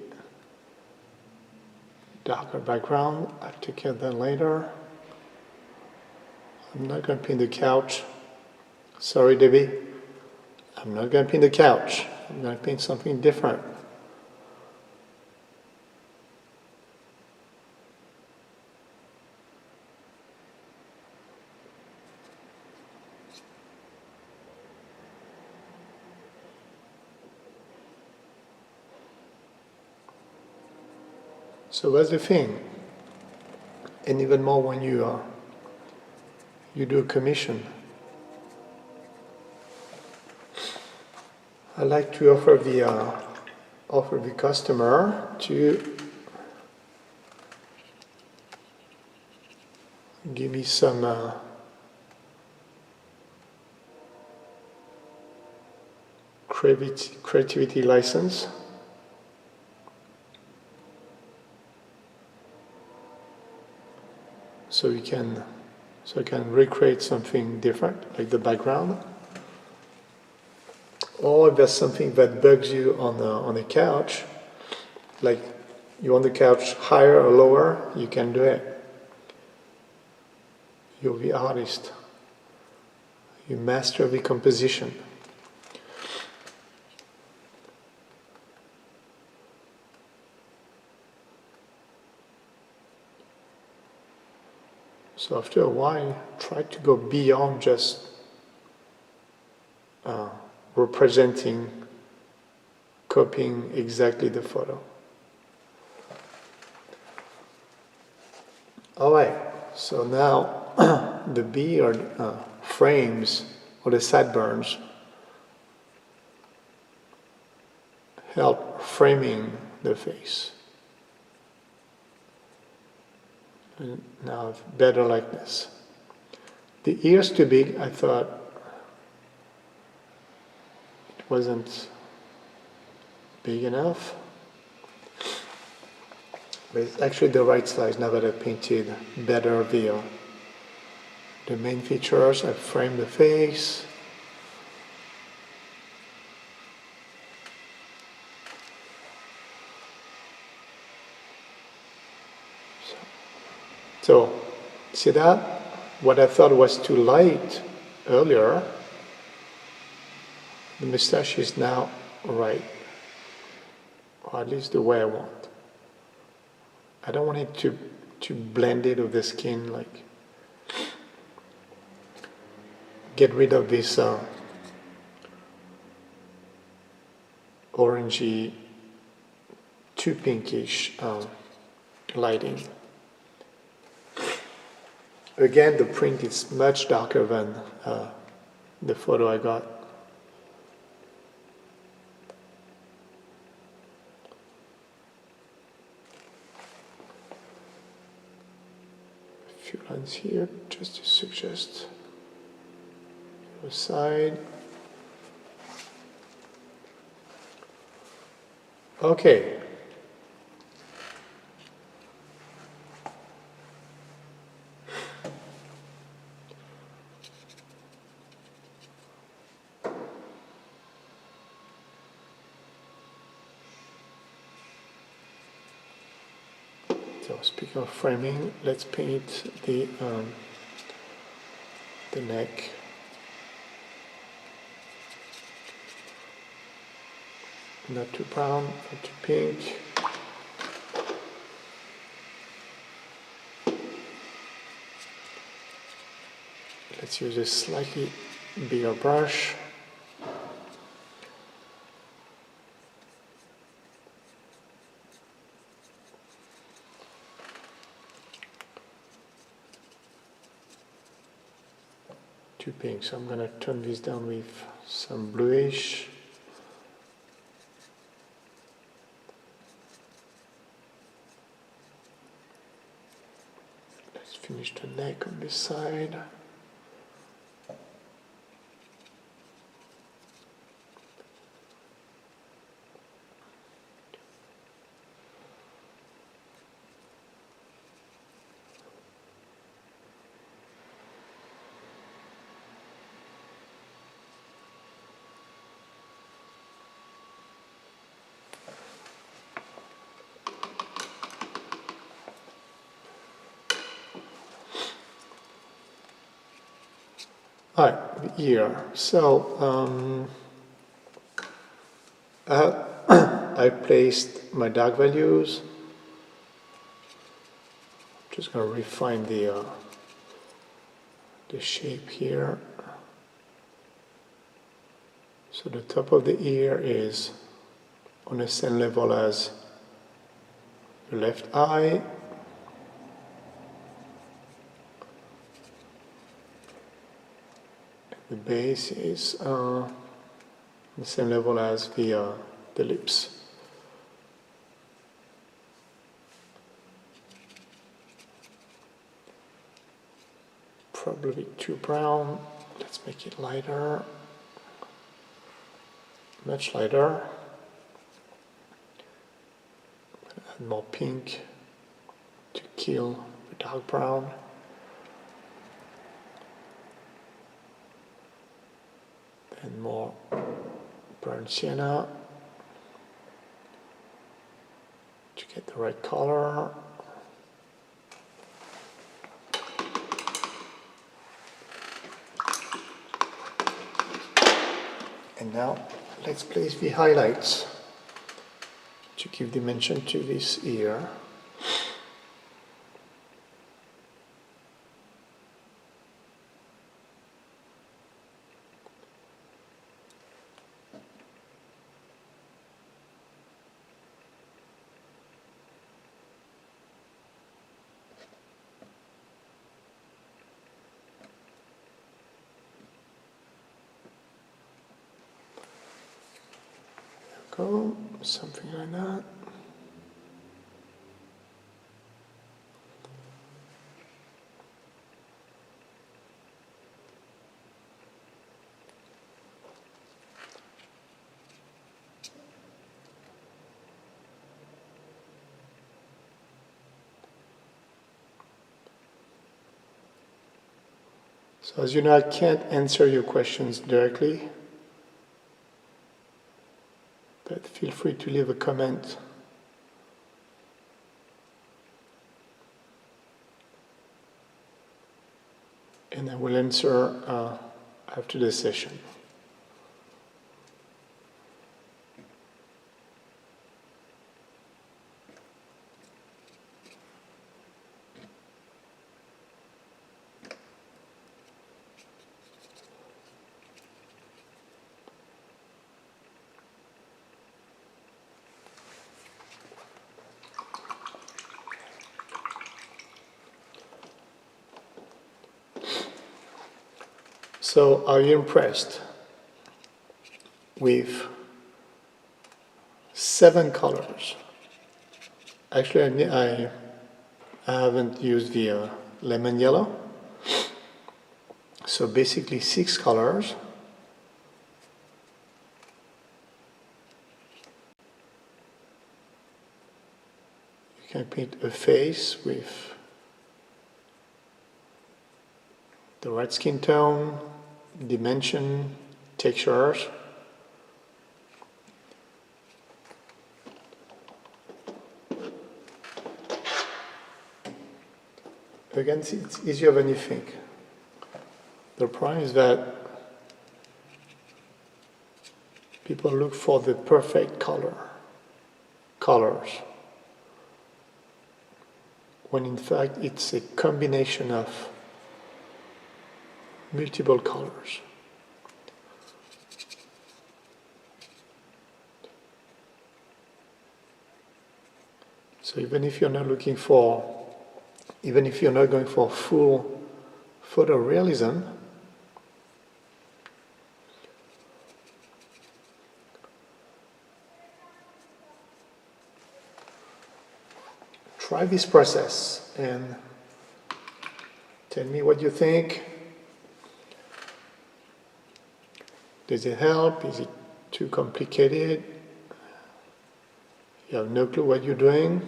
darker background. I'll take care of that later. I'm not going to paint the couch. Sorry, Debbie. I'm not going to paint the couch. I'm going to paint something different. So that's the thing, and even more when you do a commission. I like to offer the customer to give me some creativity license. So I can recreate something different, like the background. Or if there's something that bugs you on the couch, like you want the couch higher or lower, you can do it. You're the artist. You master the composition. So after a while, try to go beyond just representing, copying exactly the photo. Alright, so now the beard frames or the sideburns help framing the face. And now better likeness. The ears too big, I thought it wasn't big enough. But it's actually the right size now that I've painted better the main features. I've framed the face. So, see that? What I thought was too light earlier, the mustache is now right. Or at least the way I want. I don't want it to blend it with the skin, like get rid of this orangey, too pinkish lighting. Again, the print is much darker than the photo I got. A few lines here just to suggest the side. Okay. So speaking of framing, let's paint the neck. Not too brown, not too pink. Let's use a slightly bigger brush. Too pink, so I'm going to turn this down with some bluish. Let's finish the neck on this side. Alright, the ear. So I placed my dark values. I'm just going to refine the shape here. So the top of the ear is on the same level as the left eye. The base is the same level as the lips. Probably too brown. Let's make it lighter. Much lighter. Add more pink to kill the dark brown. And more burnt sienna to get the right color. And now let's place the highlights to give dimension to this ear. Go, something like that. So as you know, I can't answer your questions directly, but feel free to leave a comment. And I will answer after the session. So are you impressed with 7 colors? Actually, I haven't used the lemon yellow. So basically 6 colors. You can paint a face with the right skin tone, dimension, textures. Again, it's easier than you think. The problem is that people look for the perfect colors, when in fact it's a combination of multiple colors. So even if you're not going for full photorealism, try this process and tell me what you think. Does it help? Is it too complicated? You have no clue what you're doing?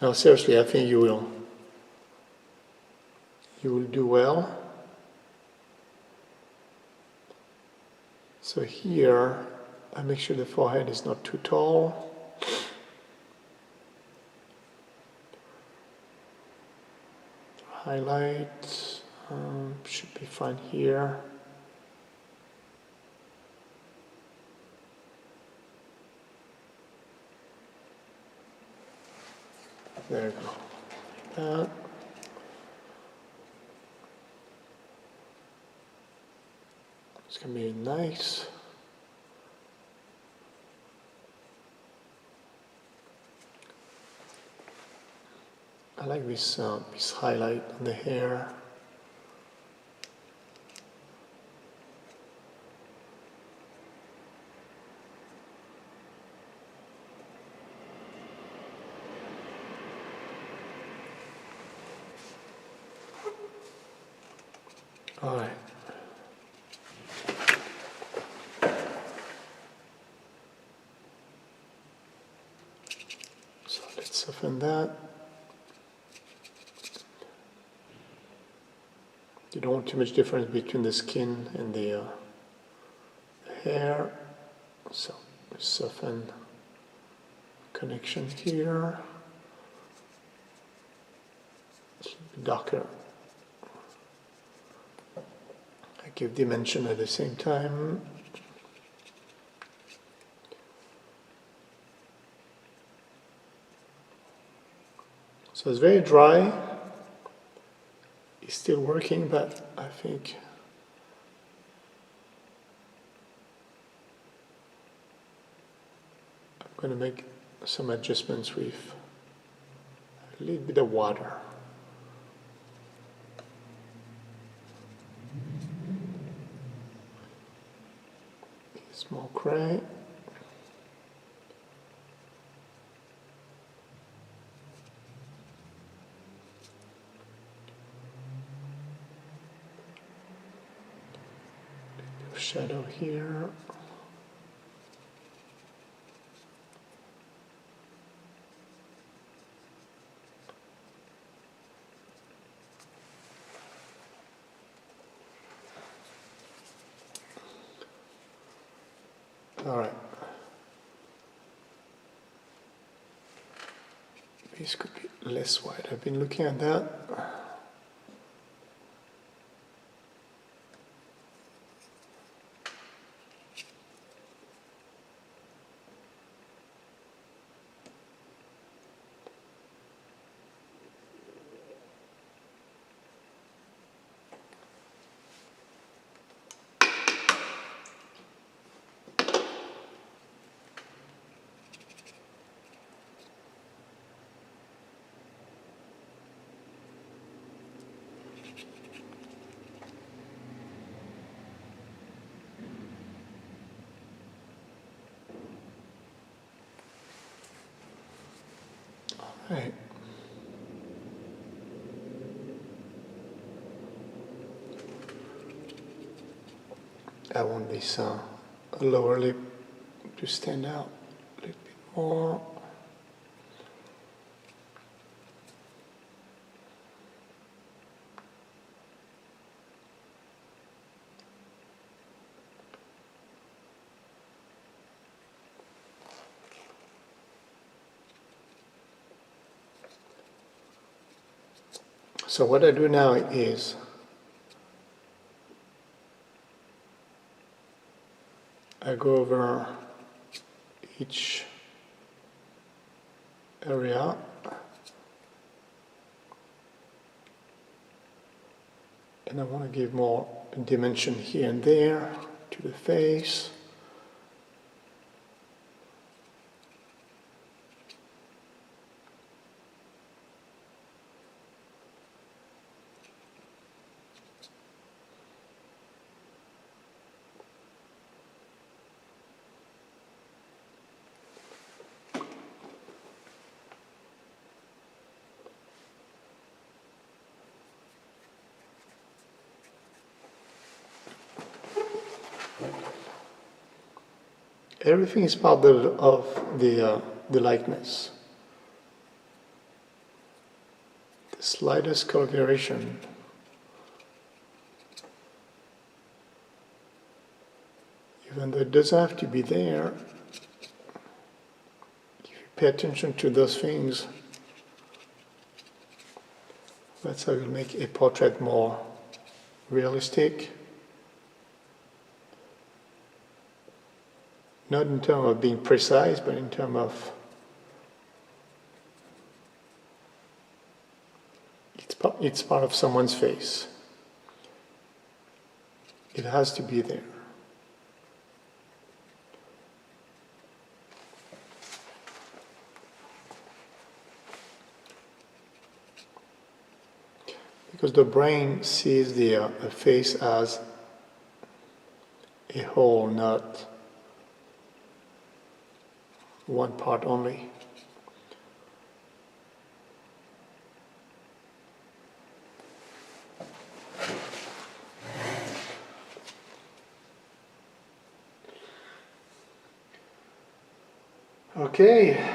No, seriously, I think you will do well. So here, I make sure the forehead is not too tall. Highlight should be fine here. There you go. Like that. It's gonna be nice. I like this highlight on the hair. All right. So let's soften that. You don't want too much difference between the skin and the hair, so soften connection here. It's darker. I give dimension at the same time. So it's very dry. It's still working, but I think I'm going to make some adjustments with a little bit of water. Small gray. Shadow here. All right. This could be less white. I've been looking at that. Right. I want this lower lip to stand out a little bit more. So what I do now is I go over each area and I want to give more dimension here and there to the face. Everything is part of the likeness. The slightest color variation even though it doesn't have to be there, if you pay attention to those things, that's how you'll make a portrait more realistic. Not in terms of being precise, but in terms of it's part of someone's face. It has to be there. Because the brain sees the face as a whole, not one part only. Okay.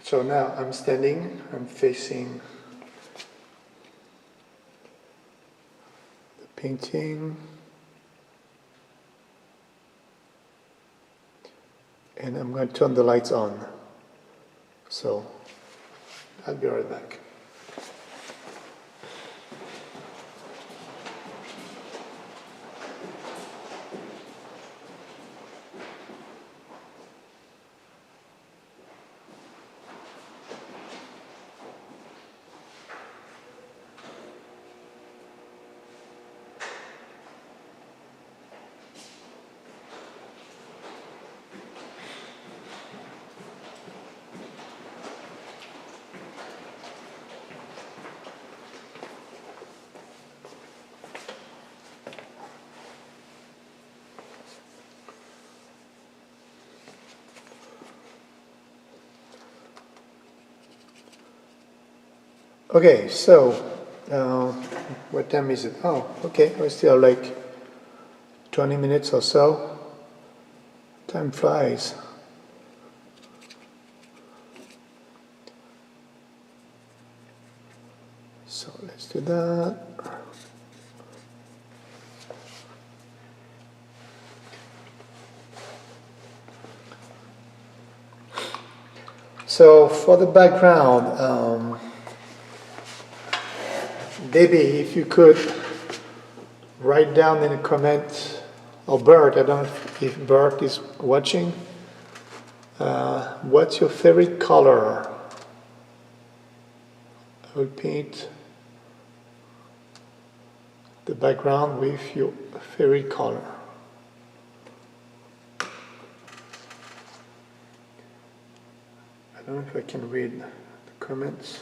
So now I'm standing, I'm facing the painting, and I'm going to turn the lights on. So I'll be right back. Okay, so what time is it? Oh, okay, we still have like 20 minutes or so. Time flies. So let's do that. So for the background, Debbie, if you could write down in a comment, or Bert, I don't know if Bert is watching, what's your favorite color? I will paint the background with your favorite color. I don't know if I can read the comments.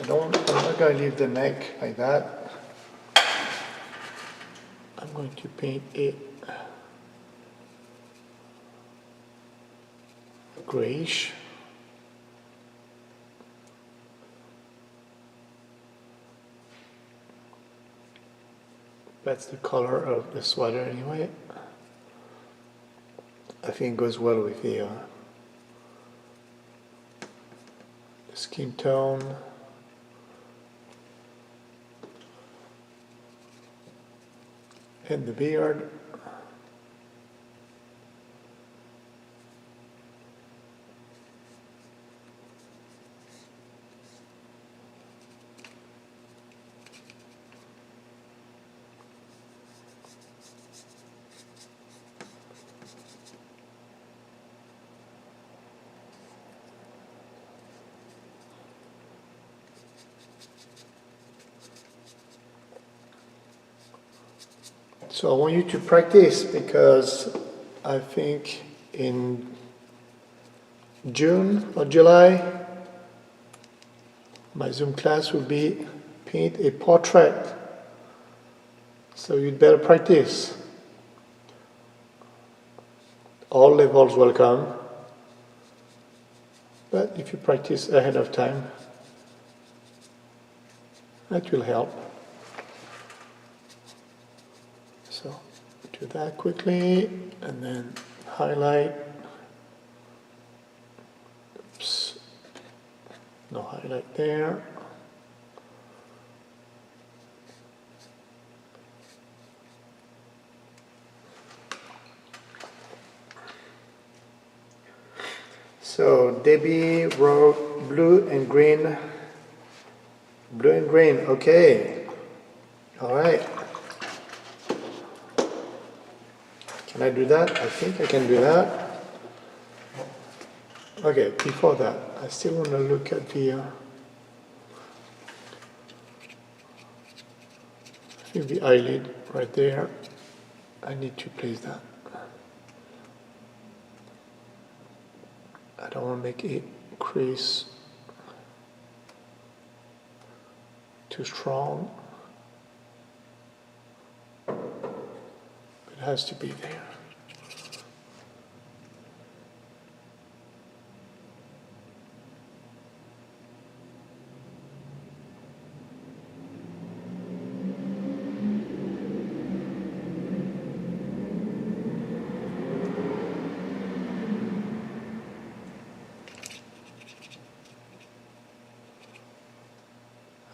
I'm not going to leave the neck like that. I'm going to paint it grayish. That's the color of the sweater anyway. I think it goes well with the skin tone. And the beard. So I want you to practice, because I think in June or July my Zoom class will be paint a portrait. So you'd better practice. All levels welcome, but if you practice ahead of time, that will help. So do that quickly and then highlight. Oops, no highlight there. So Debbie wrote blue and green. Blue and green, okay. All right. Can I do that? I think I can do that. Okay, before that, I still want to look at the I think the eyelid right there. I need to place that. I don't want to make it crease too strong. It has to be there.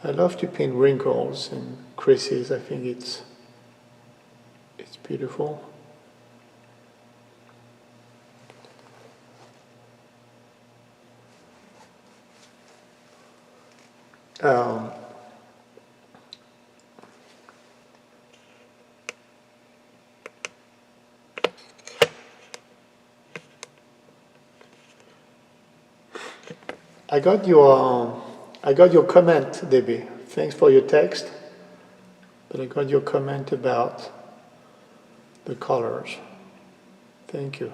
I love to paint wrinkles and creases. I think it's beautiful. I got your comment, Debbie. Thanks for your text. But I got your comment about the colors. Thank you.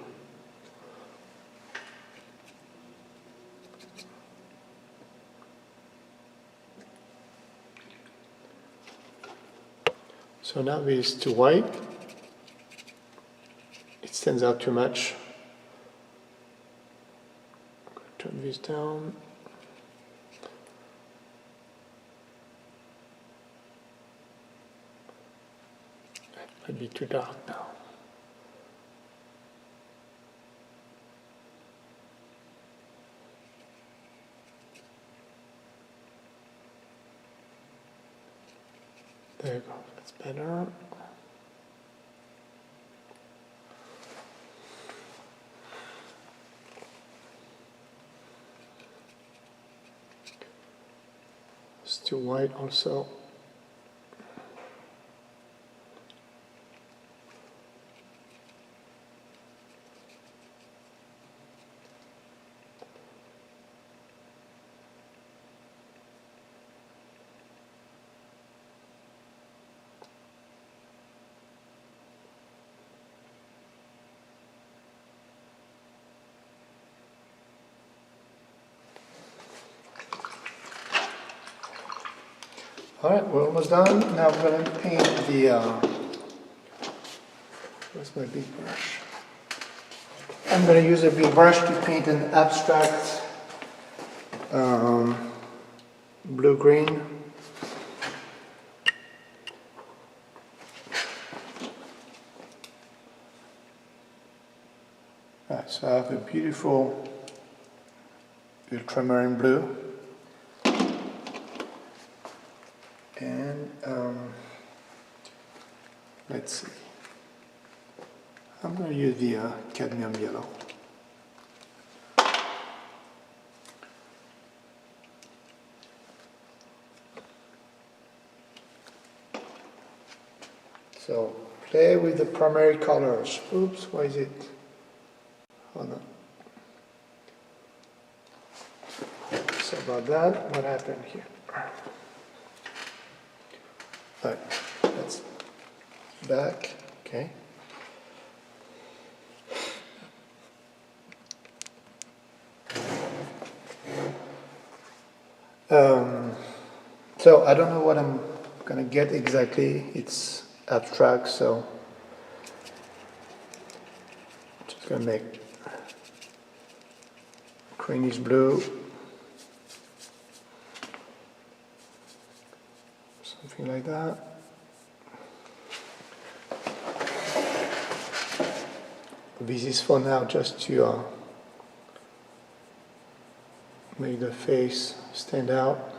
So now this is too white. It stands out too much. Turn this down. Might be too dark now. There you go, that's better. It's too white also. Alright, we're almost done. Now I'm going to paint the, where's my big brush? I'm going to use a big brush to paint an abstract blue-green. So I have a beautiful ultramarine blue. And let's see, I'm going to use the cadmium yellow. So play with the primary colors. Oops, why is it? Hold on. So about that, what happened here? Alright, that's back, okay. So I don't know what I'm gonna get exactly. It's abstract, so I'm just gonna make greenish blue, something like that. This is for now just to make the face stand out.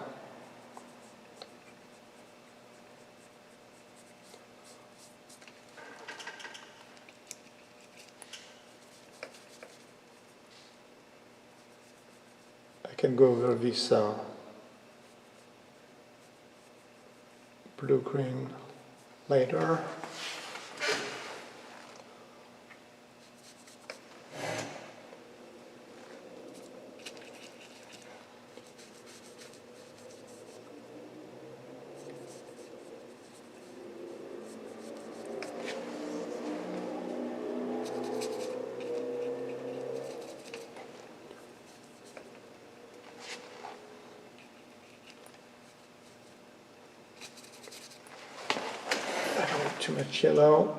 I can go over this blue-green later. Too much yellow.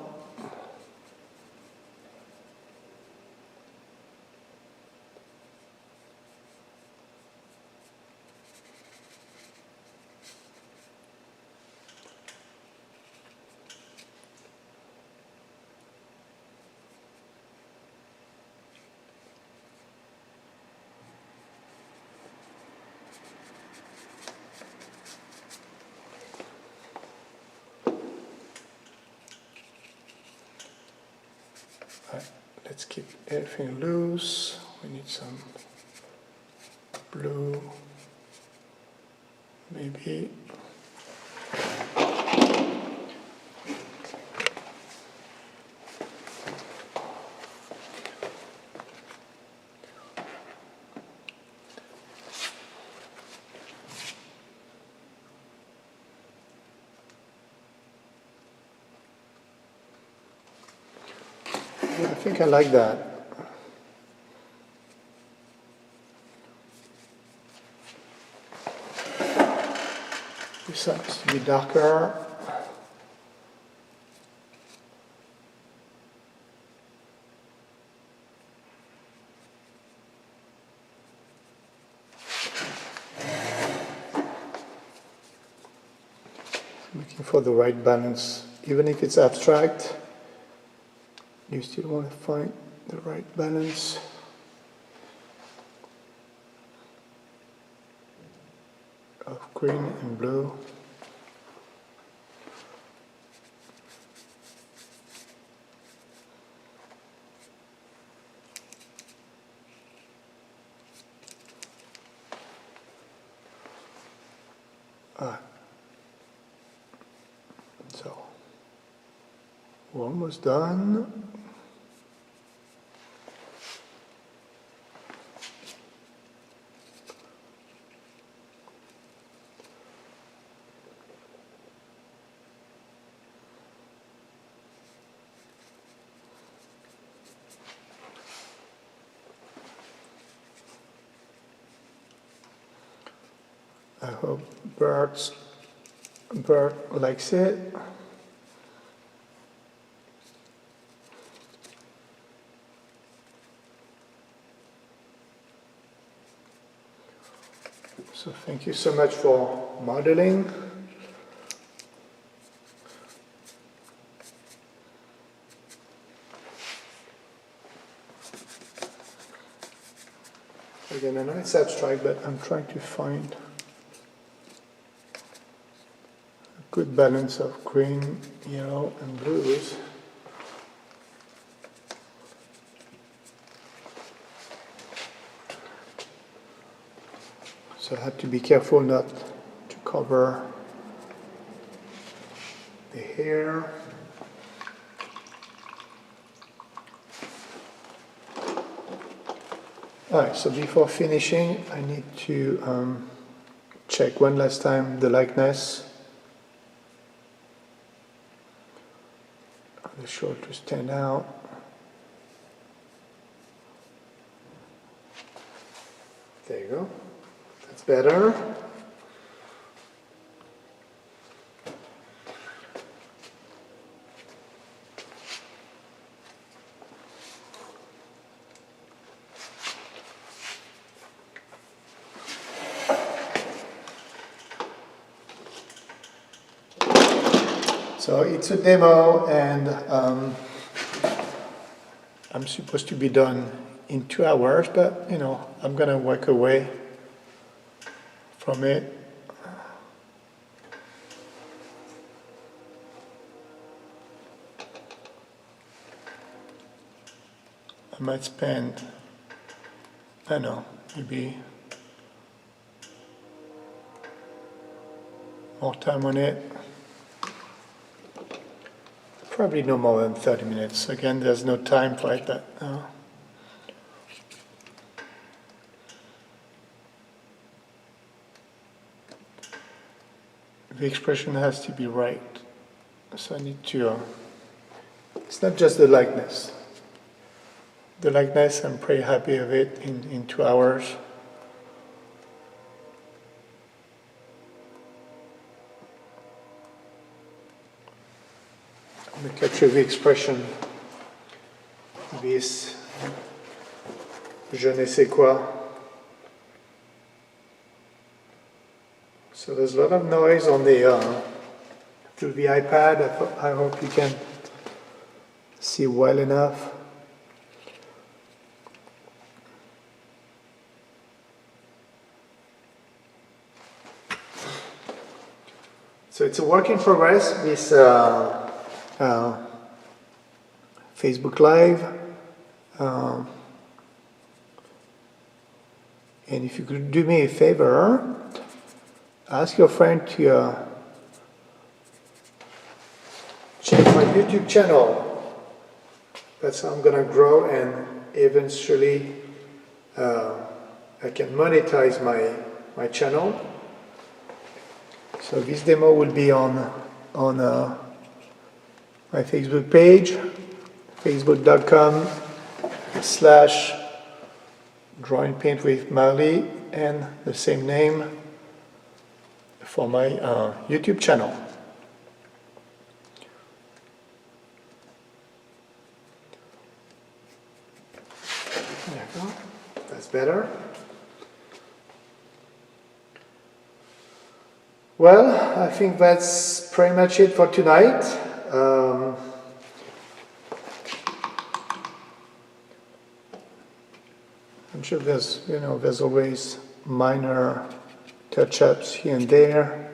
Let's keep everything loose. We need some blue, maybe. Yeah, I think I like that. This has to be darker. Looking for the right balance. Even if it's abstract, you still want to find the right balance. Of green and blue. So we're almost done. I hope birds Bert likes it. So thank you so much for modeling. Again, I know it's abstract, but I'm trying to find a good balance of green, yellow, and blues. So I have to be careful not to cover the hair. Alright, so before finishing, I need to check one last time the likeness. The short to stand out. There you go. That's better. So it's a demo, and I'm supposed to be done in 2 hours, but you know, I'm gonna work away from it. I might spend, I don't know, maybe more time on it. Probably no more than 30 minutes. Again, there's no time like that. The expression has to be right. So I need to, it's not just the likeness. The likeness, I'm pretty happy of it in 2 hours. I'm going to capture the expression, this je ne sais quoi. So there's a lot of noise on the through the iPad. I hope you can see well enough. So it's a work in progress, this Facebook Live. And if you could do me a favor, ask your friend to check my YouTube channel. That's how I'm going to grow, and eventually I can monetize my channel. So this demo will be on my Facebook page, facebook.com/drawing paint with Marley, and the same name for my YouTube channel. There you go. That's better. Well, I think that's pretty much it for tonight. I'm sure there's always minor touch-ups here and there.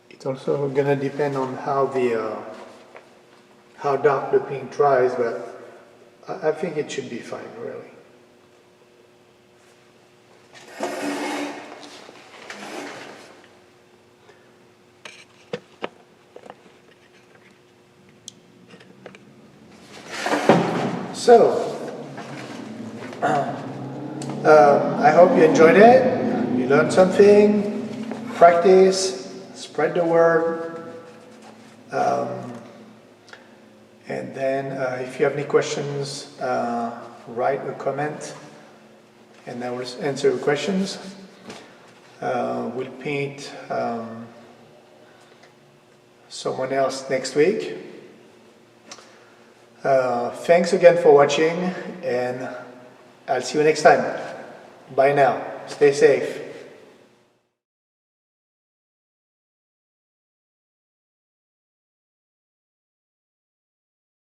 It's also going to depend on how dark the paint dries, but I think it should be fine, really. So, I hope you enjoyed it. You learned something. Practice, spread the word. And then if you have any questions, write a comment and I will answer your questions. We'll paint someone else next week. Thanks again for watching, and I'll see you next time. Bye now. Stay safe.